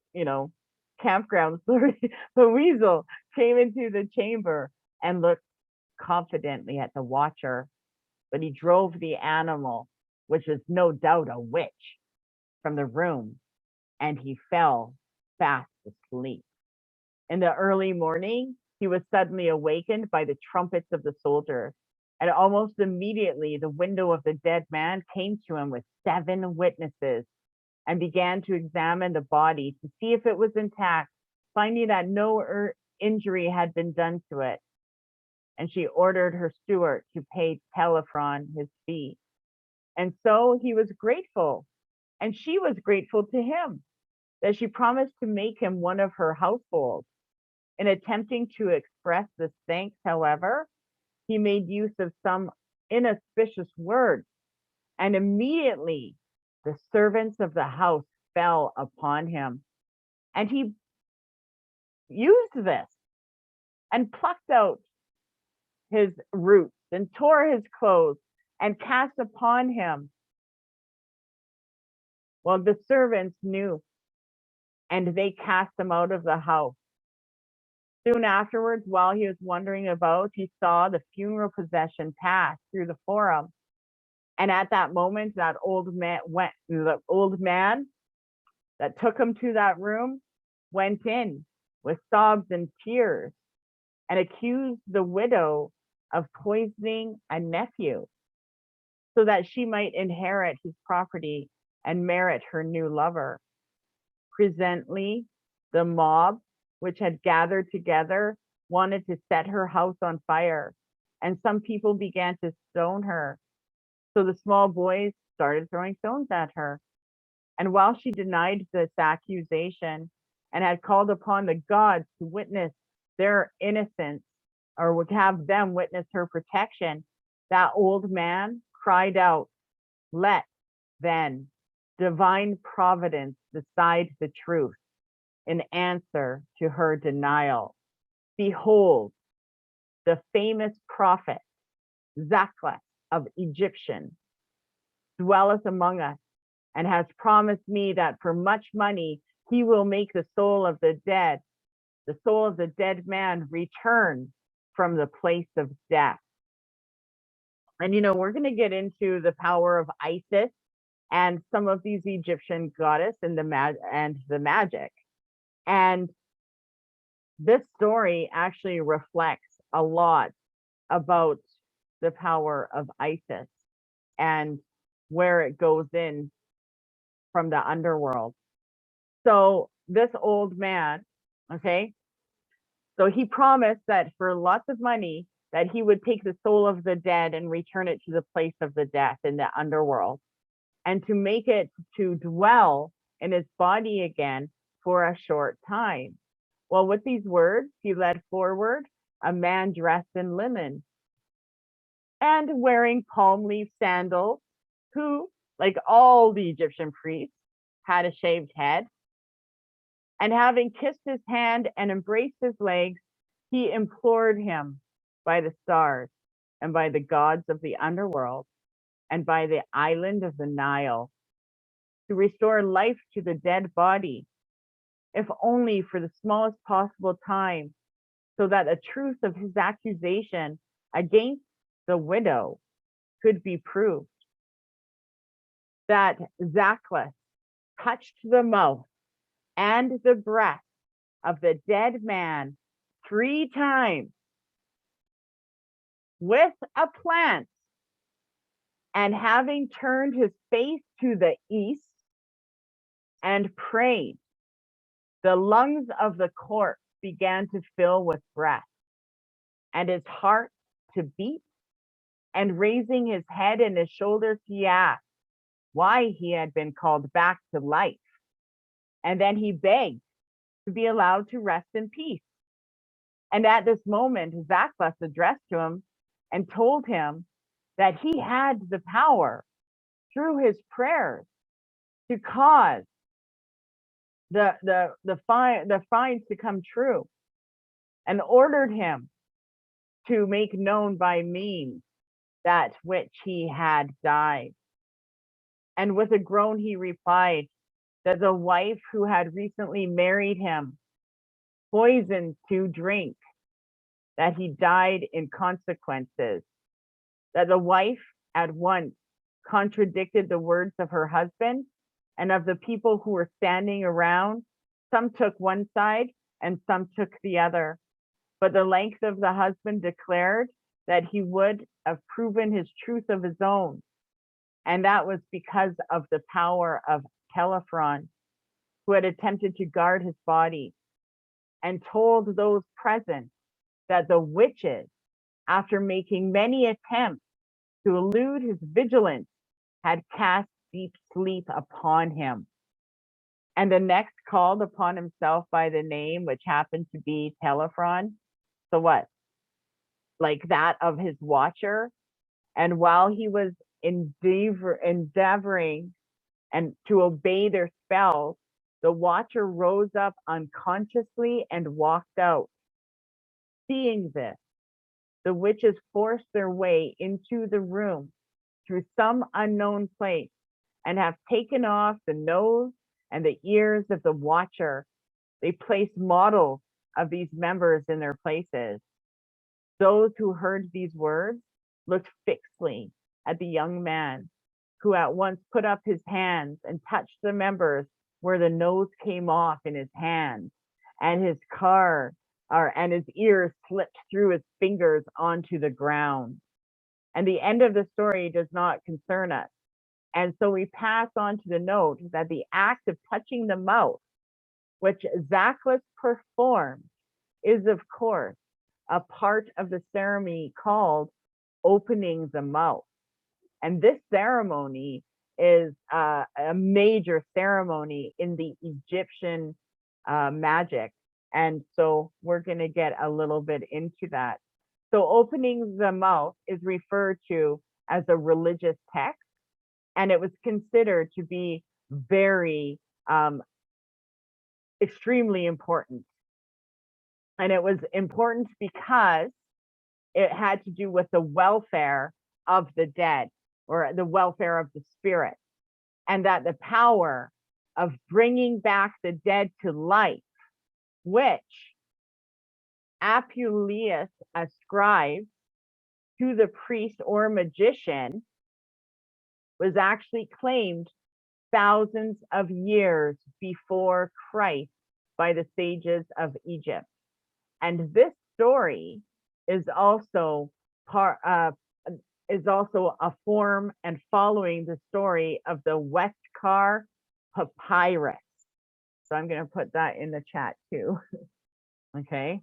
campground story. The weasel came into the chamber and looked confidently at the watcher, but he drove the animal, which is no doubt a witch, from the room, and he fell fast asleep. In the early morning, he was suddenly awakened by the trumpets of the soldiers, and almost immediately the window of the dead man came to him with 7 witnesses and began to examine the body to see if it was intact, finding that no injury had been done to it. And she ordered her steward to pay Telephron his fee. And so he was grateful, and she was grateful to him that she promised to make him one of her household. In attempting to express this thanks, however, he made use of some inauspicious words, and immediately the servants of the house fell upon him. And he used this and plucked out his roots and tore his clothes and cast upon him. Well, the servants knew, and they cast him out of the house. Soon afterwards, while he was wandering about, he saw the funeral procession pass through the forum. And at that moment, the old man that took him to that room went in with sobs and tears and accused the widow of poisoning a nephew so that she might inherit his property and merit her new lover. Presently, the mob, which had gathered together, wanted to set her house on fire, and some people began to stone her. So the small boys started throwing stones at her. And while she denied this accusation and had called upon the gods to witness their innocence, or would have them witness her protection, that old man cried out, "Let, then, divine providence decide the truth," in answer to her denial. Behold, the famous prophet Zaklas of Egyptian dwelleth among us, and has promised me that for much money he will make the soul of the dead man, return from the place of death. And we're going to get into the power of Isis and some of these Egyptian goddess and the magic. And this story actually reflects a lot about the power of Isis and where it goes in from the underworld. So this old man, okay, so he promised that for lots of money that he would take the soul of the dead and return it to the place of the death in the underworld, and to make it to dwell in his body again for a short time. Well, with these words, he led forward a man dressed in linen and wearing palm leaf sandals, who, like all the Egyptian priests, had a shaved head. And having kissed his hand and embraced his legs, he implored him by the stars and by the gods of the underworld and by the island of the Nile to restore life to the dead body, if only for the smallest possible time, so that the truth of his accusation against the widow could be proved. That Zaklas touched the mouth and the breast of the dead man 3 times with a plant, and having turned his face to the east and prayed, the lungs of the corpse began to fill with breath, and his heart to beat, and raising his head and his shoulders, he asked why he had been called back to life. And then he begged to be allowed to rest in peace. And at this moment, Zacchaeus addressed to him and told him that he had the power through his prayers to cause the fines to come true, and ordered him to make known by means that which he had died. And with a groan, he replied that the wife who had recently married him poisoned to drink, that he died in consequences, that the wife at once contradicted the words of her husband and of the people who were standing around. Some took one side and some took the other. But the length of the husband declared that he would have proven his truth of his own. And that was because of the power of Telephron, who had attempted to guard his body, and told those present that the witches, after making many attempts to elude his vigilance, had cast deep sleep upon him. And the next called upon himself by the name, which happened to be Telephron. So what? Like that of his watcher. And while he was endeavoring and to obey their spells, the watcher rose up unconsciously and walked out. Seeing this, the witches forced their way into the room through some unknown place and have taken off the nose and the ears of the watcher. They placed models of these members in their places. Those who heard these words looked fixedly at the young man, who at once put up his hands and touched the members where the nose came off in his hand, and his ears slipped through his fingers onto the ground. And the end of the story does not concern us. And so we pass on to the note that the act of touching the mouth, which Zacchaeus performed, is of course a part of the ceremony called opening the mouth. And this ceremony is a major ceremony in the Egyptian magic. And so we're going to get a little bit into that. So opening the mouth is referred to as a religious text, and it was considered to be very extremely important. And it was important because it had to do with the welfare of the dead, or the welfare of the spirit, and that the power of bringing back the dead to life, which Apuleius ascribed to the priest or magician, was actually claimed thousands of years before Christ by the sages of Egypt. And this story is also a form and following the story of the Westcar papyrus. So I'm going to put that in the chat too. Okay.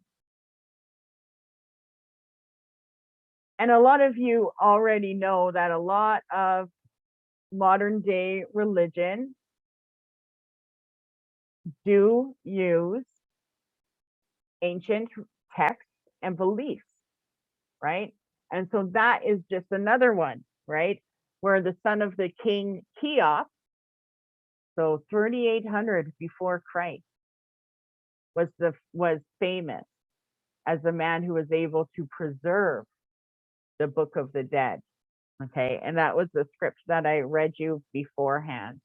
And a lot of you already know that a lot of modern day religion do use ancient texts and beliefs, right? And so that is just another one, right? Where the son of the king Cheops, so 3800 before Christ, was famous as the man who was able to preserve the Book of the Dead. Okay, and that was the script that I read you beforehand.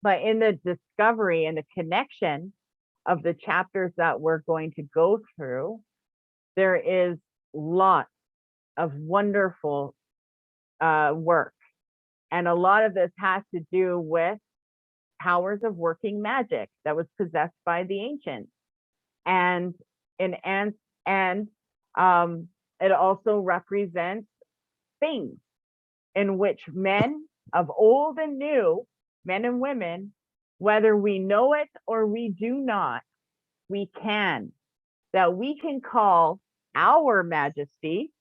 But in the discovery and the connection of the chapters that we're going to go through, there is lots of wonderful work. And a lot of this has to do with powers of working magic that was possessed by the ancients. And it also represents things in which men of old and new, men and women, whether we know it or we do not, we can call our majesty,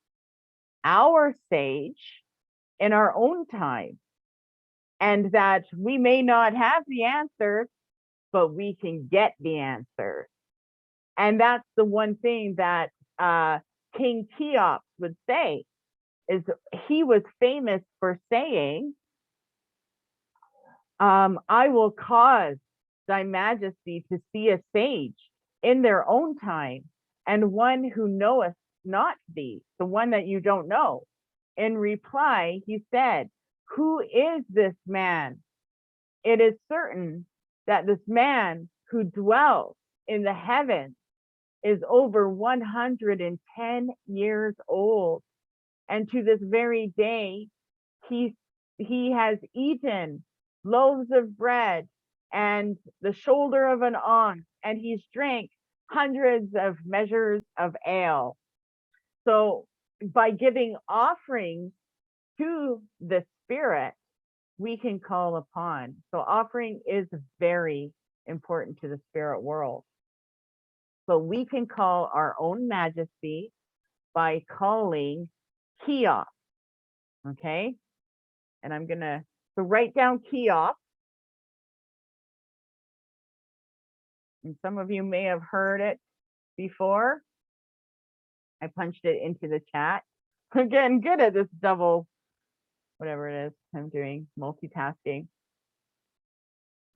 our sage, in our own time. And that we may not have the answers, but we can get the answers. And that's the one thing that King Cheops would say, is he was famous for saying, I will cause thy majesty to see a sage in their own time, and one who knoweth not thee, the one that you don't know. In reply, he said, who is this man? It is certain that this man who dwells in the heavens is over 110 years old. And to this very day, he has eaten loaves of bread and the shoulder of an ox, and he's drank hundreds of measures of ale. So by giving offerings to the spirit, we can call upon. So offering is very important to the spirit world. So we can call our own majesty by calling Cheops. Okay. And I'm gonna write down Cheops. And some of you may have heard it before. I punched it into the chat. I'm getting good at this double, whatever it is I'm doing, multitasking.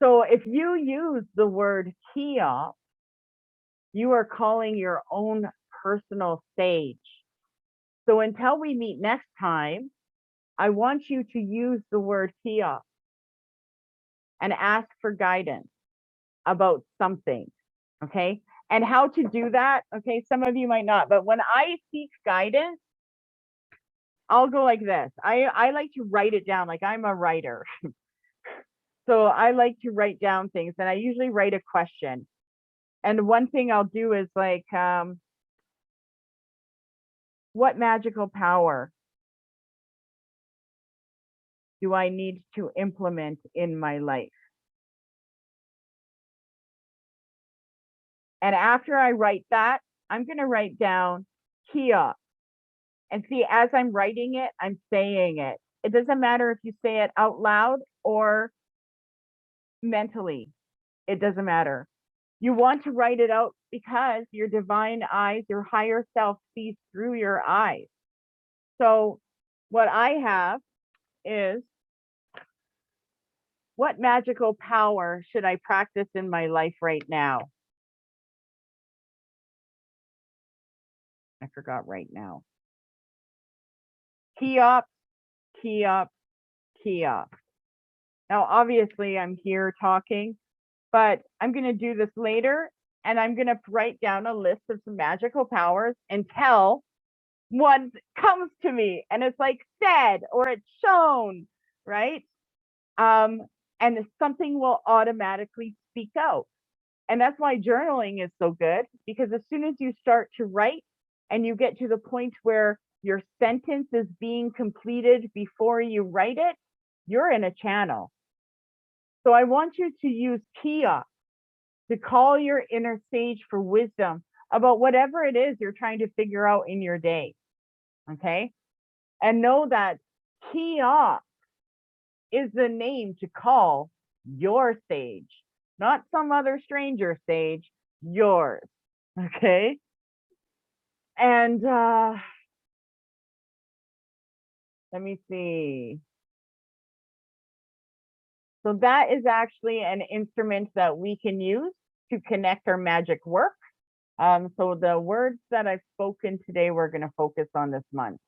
So if you use the word Cheops, you are calling your own personal sage. So until we meet next time, I want you to use the word Cheops and ask for guidance about something, okay? And how to do that, okay? Some of you might not, but when I seek guidance, I'll go like this. I like to write it down, like I'm a writer. So I like to write down things, and I usually write a question. And one thing I'll do is like, what magical power do I need to implement in my life? And after I write that, I'm going to write down Cheops. And see, as I'm writing it, I'm saying it. It doesn't matter if you say it out loud or mentally. It doesn't matter. You want to write it out because your divine eyes, your higher self sees through your eyes. So what I have is, what magical power should I practice in my life right now? I forgot right now. Cheops, Cheops, Cheops. Now, obviously, I'm here talking, but I'm going to do this later, and I'm going to write down a list of some magical powers until one comes to me and it's like said or it's shown, right? And something will automatically speak out. And that's why journaling is so good, because as soon as you start to write and you get to the point where your sentence is being completed before you write it, you're in a channel. So I want you to use Cheops to call your inner sage for wisdom about whatever it is you're trying to figure out in your day. Okay. And know that Cheops is the name to call your sage, not some other stranger sage, yours. Okay. And let me see. So that is actually an instrument that we can use to connect our magic work. So the words that I've spoken today, we're going to focus on this month.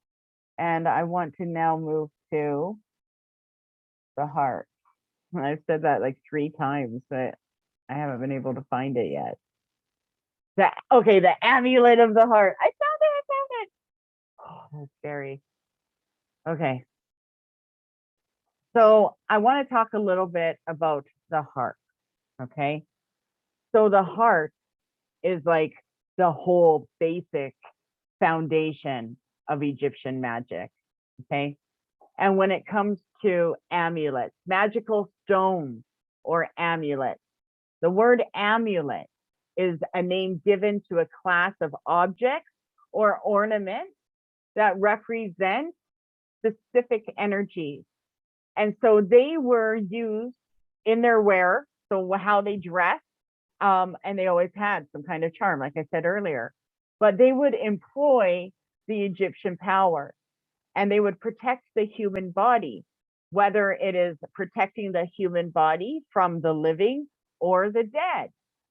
And I want to now move to the heart. I've said that like 3 times, but I haven't been able to find it yet. Okay, the amulet of the heart. I found it. Oh, that's scary. Okay. So I want to talk a little bit about the heart. Okay. So the heart is like the whole basic foundation of Egyptian magic. Okay. And when it comes to amulets, magical stones or amulets, the word amulet is a name given to a class of objects or ornaments that represent specific energies. And so they were used in their wear So how they dress, and they always had some kind of charm, like I said earlier. But they would employ the Egyptian power, and they would protect the human body, whether it is protecting the human body from the living or the dead.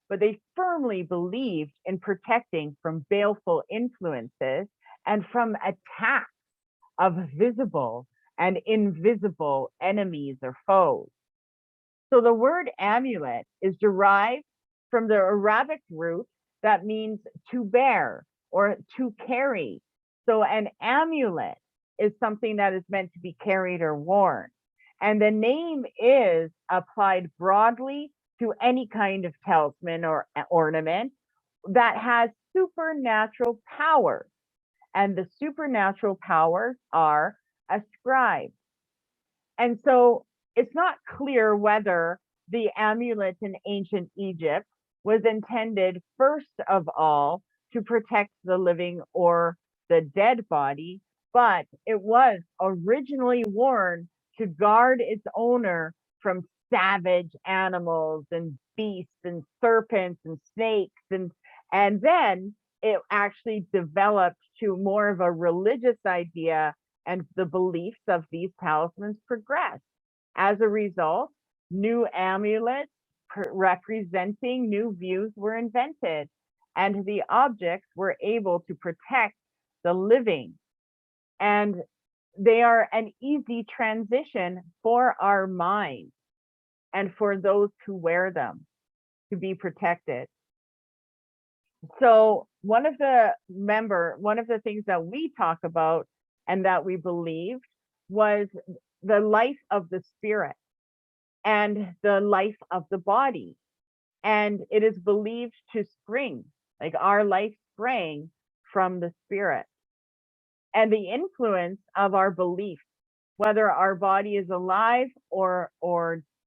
But they firmly believed in protecting from baleful influences and from attacks of visible and invisible enemies or foes. So the word amulet is derived from the Arabic root that means to bear or to carry. So an amulet is something that is meant to be carried or worn. And the name is applied broadly to any kind of talisman or ornament that has supernatural powers. And the supernatural powers are ascribed. And so it's not clear whether the amulet in ancient Egypt was intended, first of all, to protect the living or the dead body, but it was originally worn to guard its owner from savage animals and beasts and serpents and snakes, and then it actually developed to more of a religious idea, and the beliefs of these talismans progressed. As a result, new amulets representing new views were invented, and the objects were able to protect the living. And they are an easy transition for our minds and for those who wear them to be protected. So one of the things that we talk about and that we believed was the life of the spirit and the life of the body. And it is believed to spring, like our life sprang from the spirit. And the influence of our beliefs, whether our body is alive or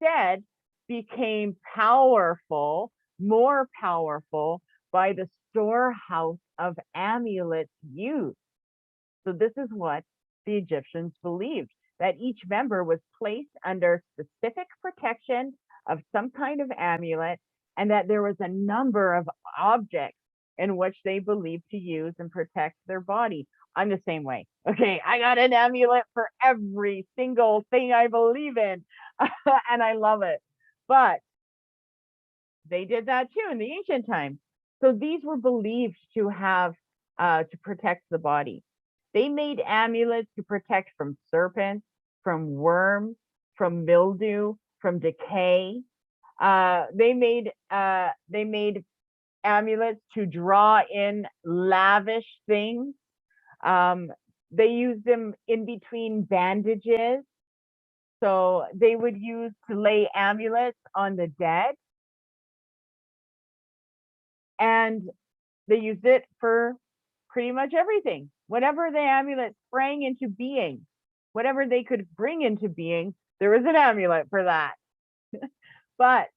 dead, became powerful, more powerful by the storehouse of amulets used. So this is what the Egyptians believed, that each member was placed under specific protection of some kind of amulet, and that there was a number of objects in which they believed to use and protect their body. I'm the same way. Okay, I got an amulet for every single thing I believe in, and I love it. But they did that too in the ancient times. So these were believed to have to protect the body. They made amulets to protect from serpents, from worms, from mildew, from decay. They made amulets to draw in lavish things. Um, they used them in between bandages. So they would use to lay amulets on the dead, and they used it for pretty much everything. Whatever the amulet sprang into being, whatever they could bring into being, there was an amulet for that. But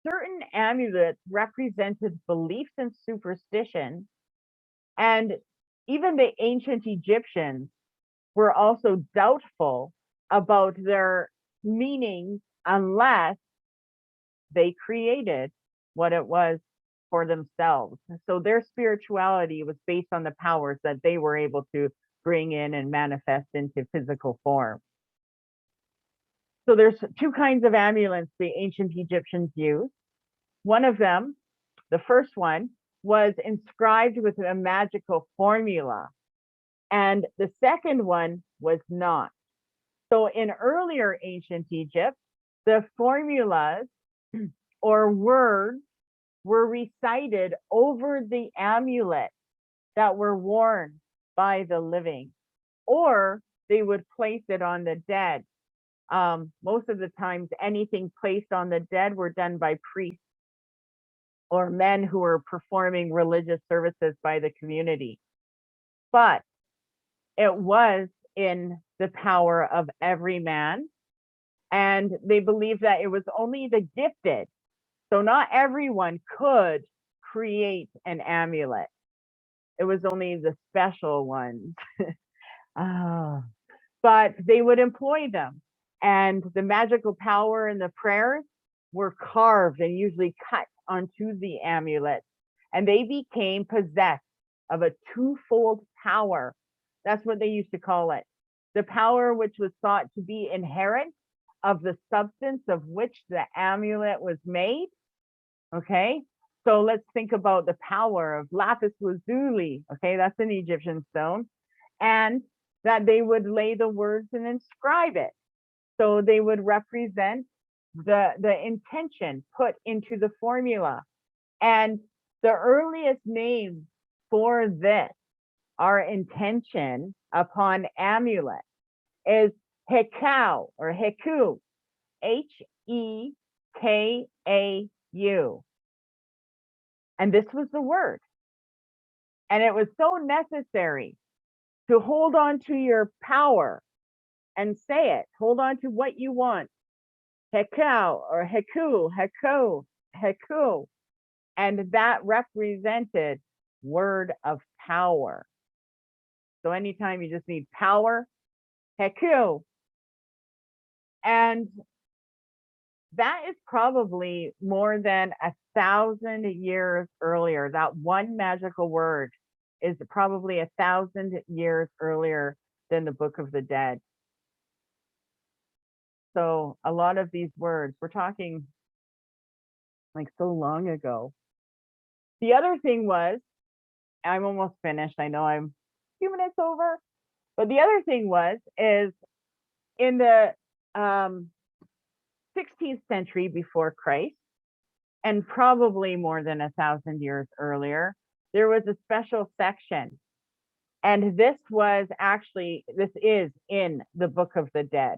certain amulets represented beliefs and superstition, and even the ancient Egyptians were also doubtful about their meanings unless they created what it was for themselves. So their spirituality was based on the powers that they were able to bring in and manifest into physical form. So there's two kinds of amulets the ancient Egyptians used. One of them, the first one, was inscribed with a magical formula, and the second one was not. So in earlier ancient Egypt, the formulas or words were recited over the amulet that were worn by the living, or they would place it on the dead. Most of the times, anything placed on the dead were done by priests or men who were performing religious services by the community. But it was in the power of every man, and they believed that it was only the gifted. So not everyone could create an amulet. It was only the special ones. Ah, but they would employ them. And the magical power and the prayers were carved and usually cut onto the amulet, and they became possessed of a twofold power. That's what they used to call it. The power which was thought to be inherent of the substance of which the amulet was made. Okay, so let's think about the power of lapis lazuli. Okay, that's an Egyptian stone, and that they would lay the words and inscribe it. So they would represent the intention put into the formula. And the earliest names for this, our intention upon amulet, is Hekau or Heku, Hekau. And this was the word. And it was so necessary to hold on to your power and say it. Hold on to what you want. Hekau or Heku. And that represented word of power. So anytime you just need power, Heku. And that is probably more than 1,000 years earlier. That one magical word is probably 1,000 years earlier than the Book of the Dead. So a lot of these words, we're talking like so long ago. The other thing was, I'm almost finished. I know I'm a few minutes over, but the other thing is in the 16th century before Christ, and probably more than 1,000 years earlier, there was a special section. And this is in the Book of the Dead.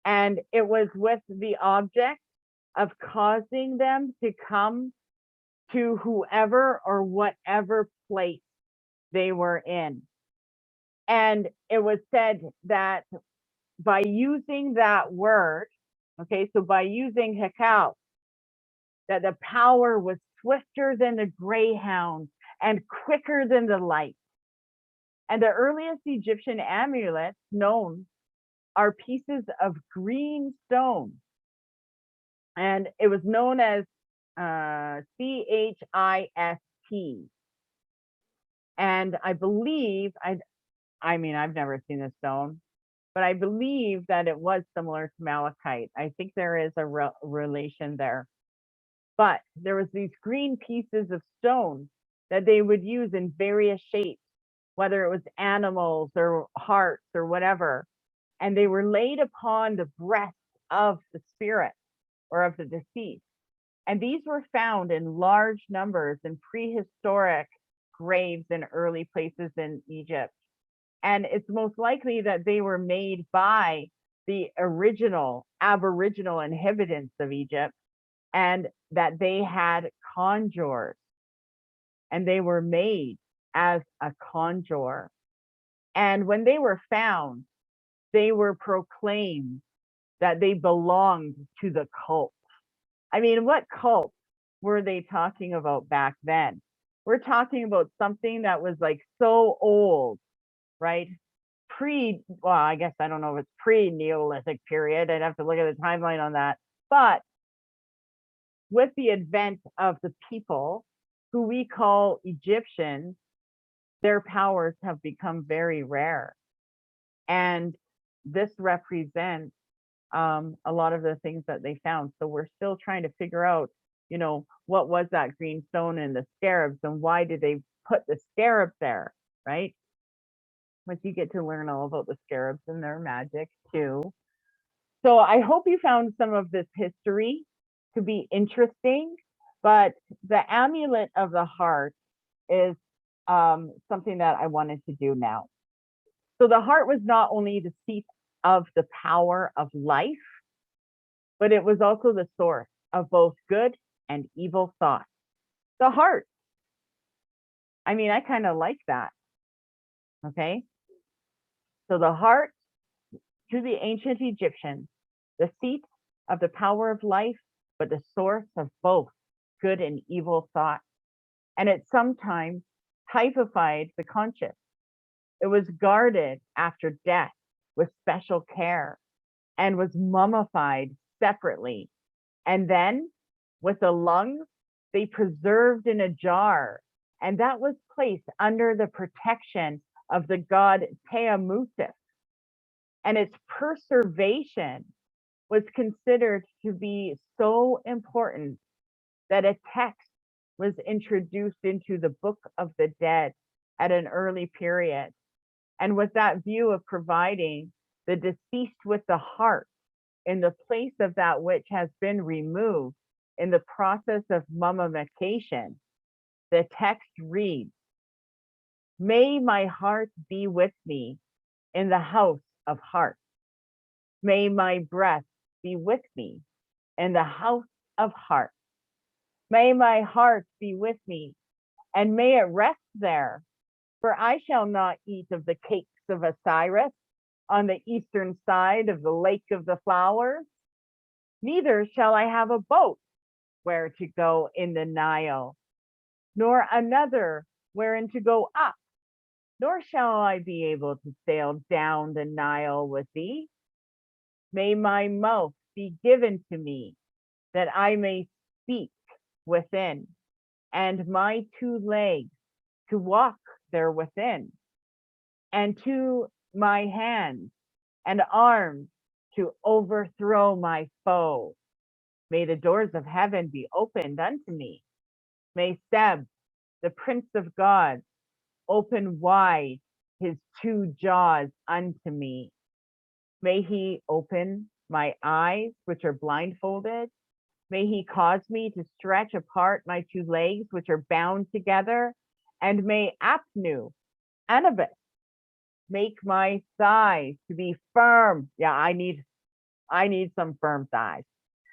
And it was with the object of causing them to come to whoever or whatever place they were in. And it was said that by using that word, okay, so by using Hekau, that the power was swifter than the greyhound and quicker than the light. And the earliest Egyptian amulets known are pieces of green stone. And it was known as CHIST. And I believe, I mean, I've never seen a stone, but I believe that it was similar to malachite. I think there is a relation there. But there was these green pieces of stone that they would use in various shapes, whether it was animals or hearts or whatever. And they were laid upon the breast of the spirit or of the deceased. And these were found in large numbers in prehistoric graves in early places in Egypt. And it's most likely that they were made by the original Aboriginal inhabitants of Egypt, and that they had conjures, and they were made as a conjure. And when they were found, they were proclaimed that they belonged to the cult. I mean, what cult were they talking about back then? We're talking about something that was like so old, right? Well, I guess I don't know if it's pre-Neolithic period. I'd have to look at the timeline on that. But with the advent of the people who we call Egyptians, their powers have become very rare. And this represents a lot of the things that they found. So we're still trying to figure out, what was that green stone and the scarabs, and why did they put the scarab there, right? But you get to learn all about the scarabs and their magic too. So I hope you found some of this history to be interesting, but the amulet of the heart is something that I wanted to do now. So the heart was not only the seat of the power of life, but it was also the source of both good and evil thoughts. The heart. I mean, I kind of like that. Okay. So the heart, to the ancient Egyptians, the seat of the power of life, but the source of both good and evil thought. And it sometimes typified the conscious. It was guarded after death with special care and was mummified separately And then with the lungs, they preserved in a jar, and that was placed under the protection of the god Teamutus. And its preservation was considered to be so important that a text was introduced into the Book of the Dead at an early period. And with that view of providing the deceased with the heart in the place of that which has been removed in the process of mummification, the text reads, "May my heart be with me in the house of hearts. May my breath be with me in the house of hearts. May my heart be with me, and may it rest there, for I shall not eat of the cakes of Osiris on the eastern side of the lake of the flowers, neither shall I have a boat where to go in the Nile, nor another wherein to go up, nor shall I be able to sail down the Nile with thee. May my mouth be given to me, that I may speak within, and my 2 legs to walk there within, and to my hands and arms to overthrow my foe. May the doors of heaven be opened unto me. May Seb, the Prince of God, open wide his 2 jaws unto me. May he open my eyes, which are blindfolded. May he cause me to stretch apart my 2 legs, which are bound together. And may Apnu, Anubis, make my thighs to be firm. Yeah, I need some firm thighs.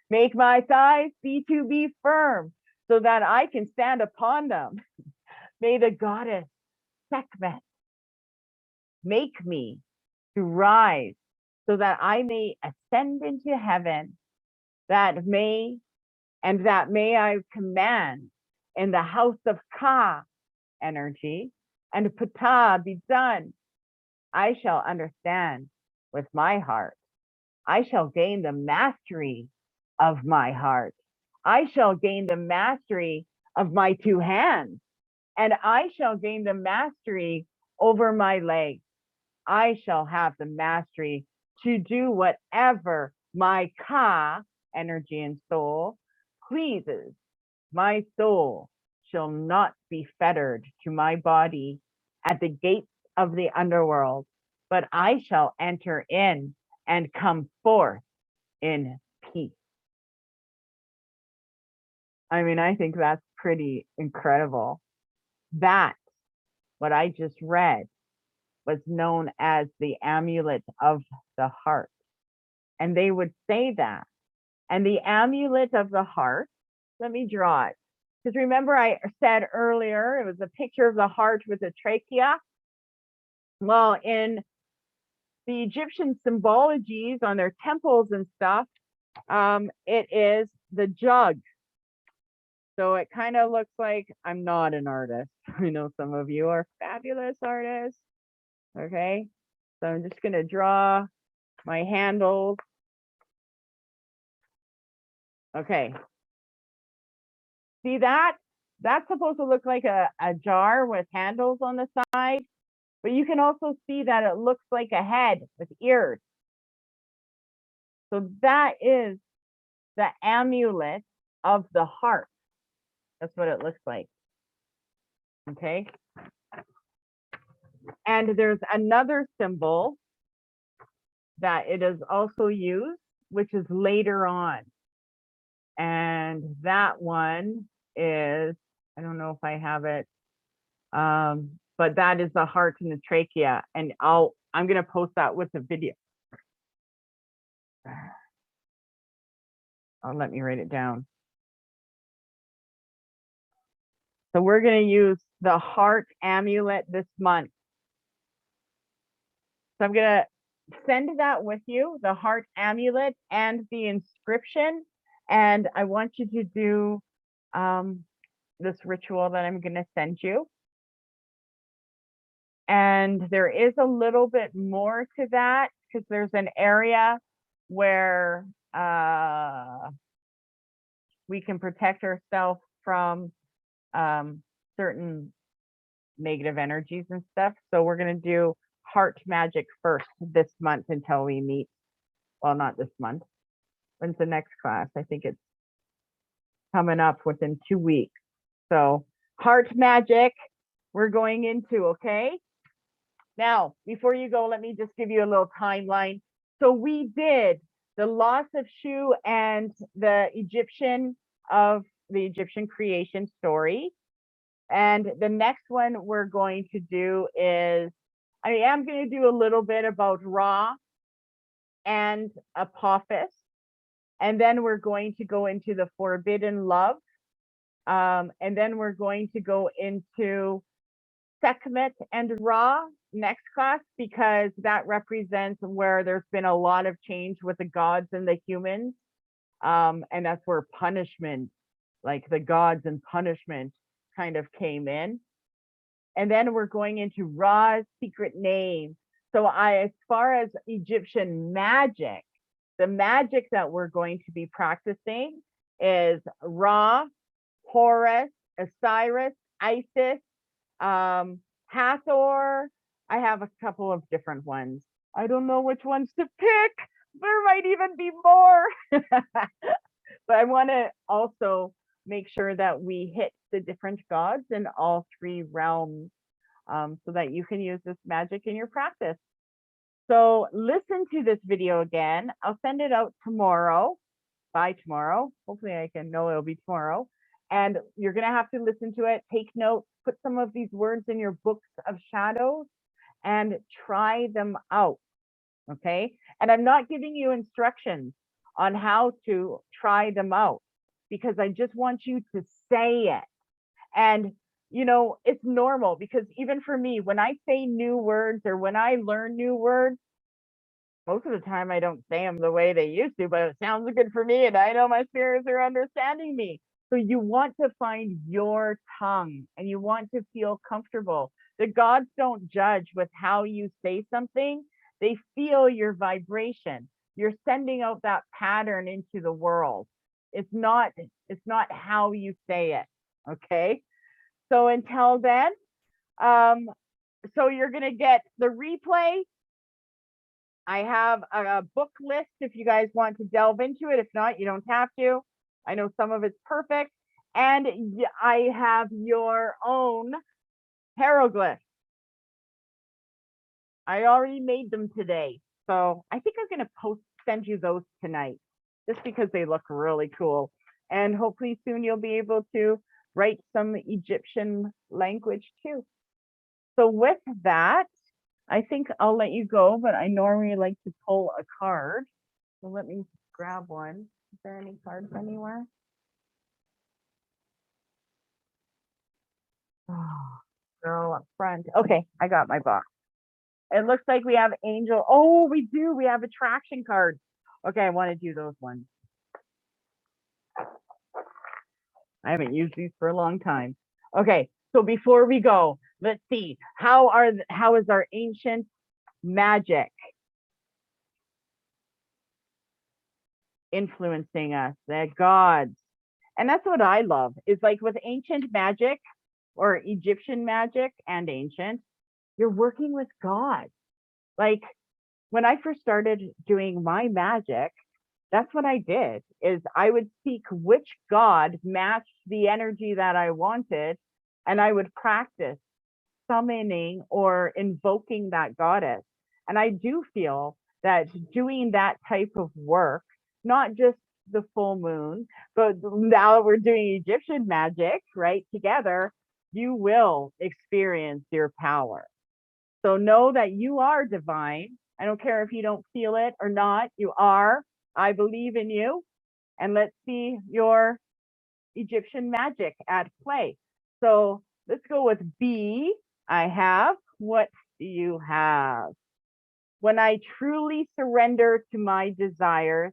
Make my thighs to be firm, so that I can stand upon them. May the goddess Sekhmet make me to rise, so that I may ascend into heaven, that may I command in the house of Ka energy, and Ptah be done. I shall understand with my heart. I shall gain the mastery of my heart. I shall gain the mastery of my 2 hands, and I shall gain the mastery over my legs. I shall have the mastery to do whatever my Ka, energy and soul, pleases. My soul shall not be fettered to my body at the gates of the underworld, but I shall enter in and come forth in peace. I mean, I think that's pretty incredible. That, what I just read, was known as the amulet of the heart. And they would say that. And the amulet of the heart, let me draw it. Because remember, I said earlier, it was a picture of the heart with a trachea. Well, in the Egyptian symbologies on their temples and stuff, it is the jug. So it kind of looks like, I'm not an artist. I know some of you are fabulous artists. Okay. So I'm just going to draw my handles. Okay. See that? That's supposed to look like a jar with handles on the side, but you can also see that it looks like a head with ears. So that is the amulet of the heart. That's what it looks like. Okay. And there's another symbol that it is also used, which is later on. And that one is, I don't know if I have it, but that is the heart and the trachea. And I'm going to post that with the video. Let me write it down. So we're going to use the heart amulet this month. So I'm going to send that with you, the heart amulet and the inscription. And I want you to do this ritual that I'm going to send you. And there is a little bit more to that, because there's an area where we can protect ourselves from certain negative energies and stuff. So we're going to do heart magic first this month until we meet. Well, not this month. When's the next class? I think it's coming up within 2 weeks. So heart magic we're going into, okay? Now, before you go, let me just give you a little timeline. So we did the loss of Shu and the Egyptian creation story. And the next one we're going to do is, I am going to do a little bit about Ra and Apophis. And then we're going to go into the forbidden love. And then we're going to go into Sekhmet and Ra next class, because that represents where there's been a lot of change with the gods and the humans. And that's where punishment, like the gods and punishment, kind of came in. And then we're going into Ra's secret name. So as far as Egyptian magic, the magic that we're going to be practicing is Ra, Horus, Osiris, Isis, Hathor. I have a couple of different ones. I don't know which ones to pick. There might even be more. But I want to also make sure that we hit the different gods in all three realms, so that you can use this magic in your practice. So listen to this video again. I'll send it out tomorrow, by tomorrow. Hopefully I can know it'll be tomorrow. And you're going to have to listen to it, take notes, put some of these words in your books of shadows and try them out. Okay. And I'm not giving you instructions on how to try them out, because I just want you to say it. And, you know, it's normal, because even for me, when I say new words or when I learn new words, most of the time I don't say them the way they used to, but it sounds good for me and I know my spirits are understanding me. So you want to find your tongue and you want to feel comfortable. The gods don't judge with how you say something. They feel your vibration. You're sending out that pattern into the world. It's not how you say it. Okay. So until then, so you're going to get the replay. I have a book list if you guys want to delve into it. If not, you don't have to. I know some of it's perfect. And I have your own hieroglyphs. I already made them today. So I think I'm going to send you those tonight, just because they look really cool. And hopefully soon you'll be able to write some Egyptian language too. So with that, I think I'll let you go, but I normally like to pull a card. So let me grab one. Is there any cards anywhere? Oh, girl up front. Okay, I got my box. It looks like we have angel. Oh, we do. We have attraction cards. Okay, I want to do those ones. I haven't used these for a long time. Okay, so before we go, let's see. How is our ancient magic influencing us? The gods. And that's what I love, is like with ancient magic or Egyptian magic and ancient, you're working with God. Like when I first started doing my magic, that's what I did, is I would seek which god matched the energy that I wanted, and I would practice summoning or invoking that goddess. And I do feel that doing that type of work, not just the full moon, but now we're doing Egyptian magic, right, together, you will experience your power. So know that you are divine. I don't care if you don't feel it or not, you are. I believe in you. And let's see your Egyptian magic at play. So let's go with B. I have. What do you have? When I truly surrender to my desires,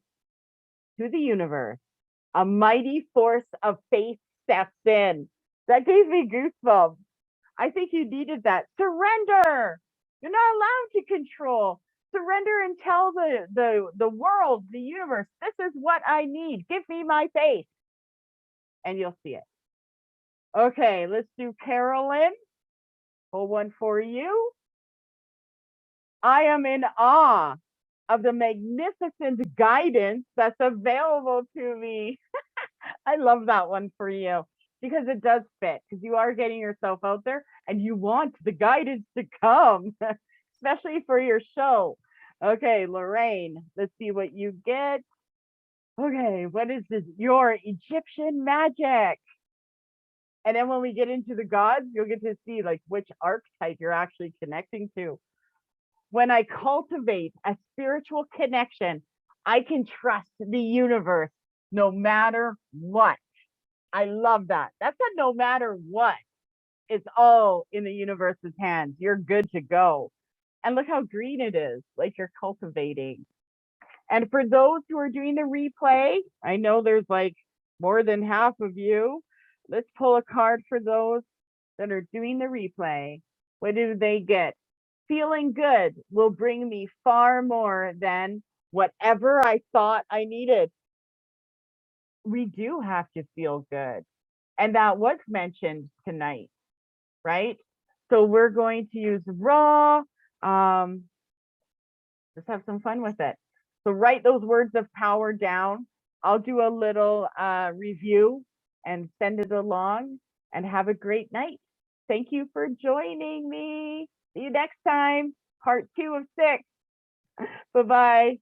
to the universe, a mighty force of faith steps in. That gave me goosebumps. I think you needed that. Surrender. You're not allowed to control. Surrender and tell the world, the universe, this is what I need. Give me my faith. and you'll see it. Okay, let's do Carolyn. Pull one for you. I am in awe of the magnificent guidance that's available to me. I love that one for you because it does fit, because you are getting yourself out there and you want the guidance to come, especially for your show. Okay, Lorraine, let's see what you get. Okay, what is this? Your Egyptian magic. And then when we get into the gods, you'll get to see like which archetype you're actually connecting to. When I cultivate a spiritual connection, I can trust the universe no matter what. I love that. That's a no matter what. It's all in the universe's hands. You're good to go. And look how green it is, like you're cultivating. And for those who are doing the replay, I know there's like more than half of you. Let's pull a card for those that are doing the replay. What do they get? Feeling good will bring me far more than whatever I thought I needed. We do have to feel good. And that was mentioned tonight, right? So we're going to use raw. Let's have some fun with it. So write those words of power down. I'll do a little review and send it along, and have a great night. Thank you for joining me. See you next time. Part 2 of 6. Bye-bye.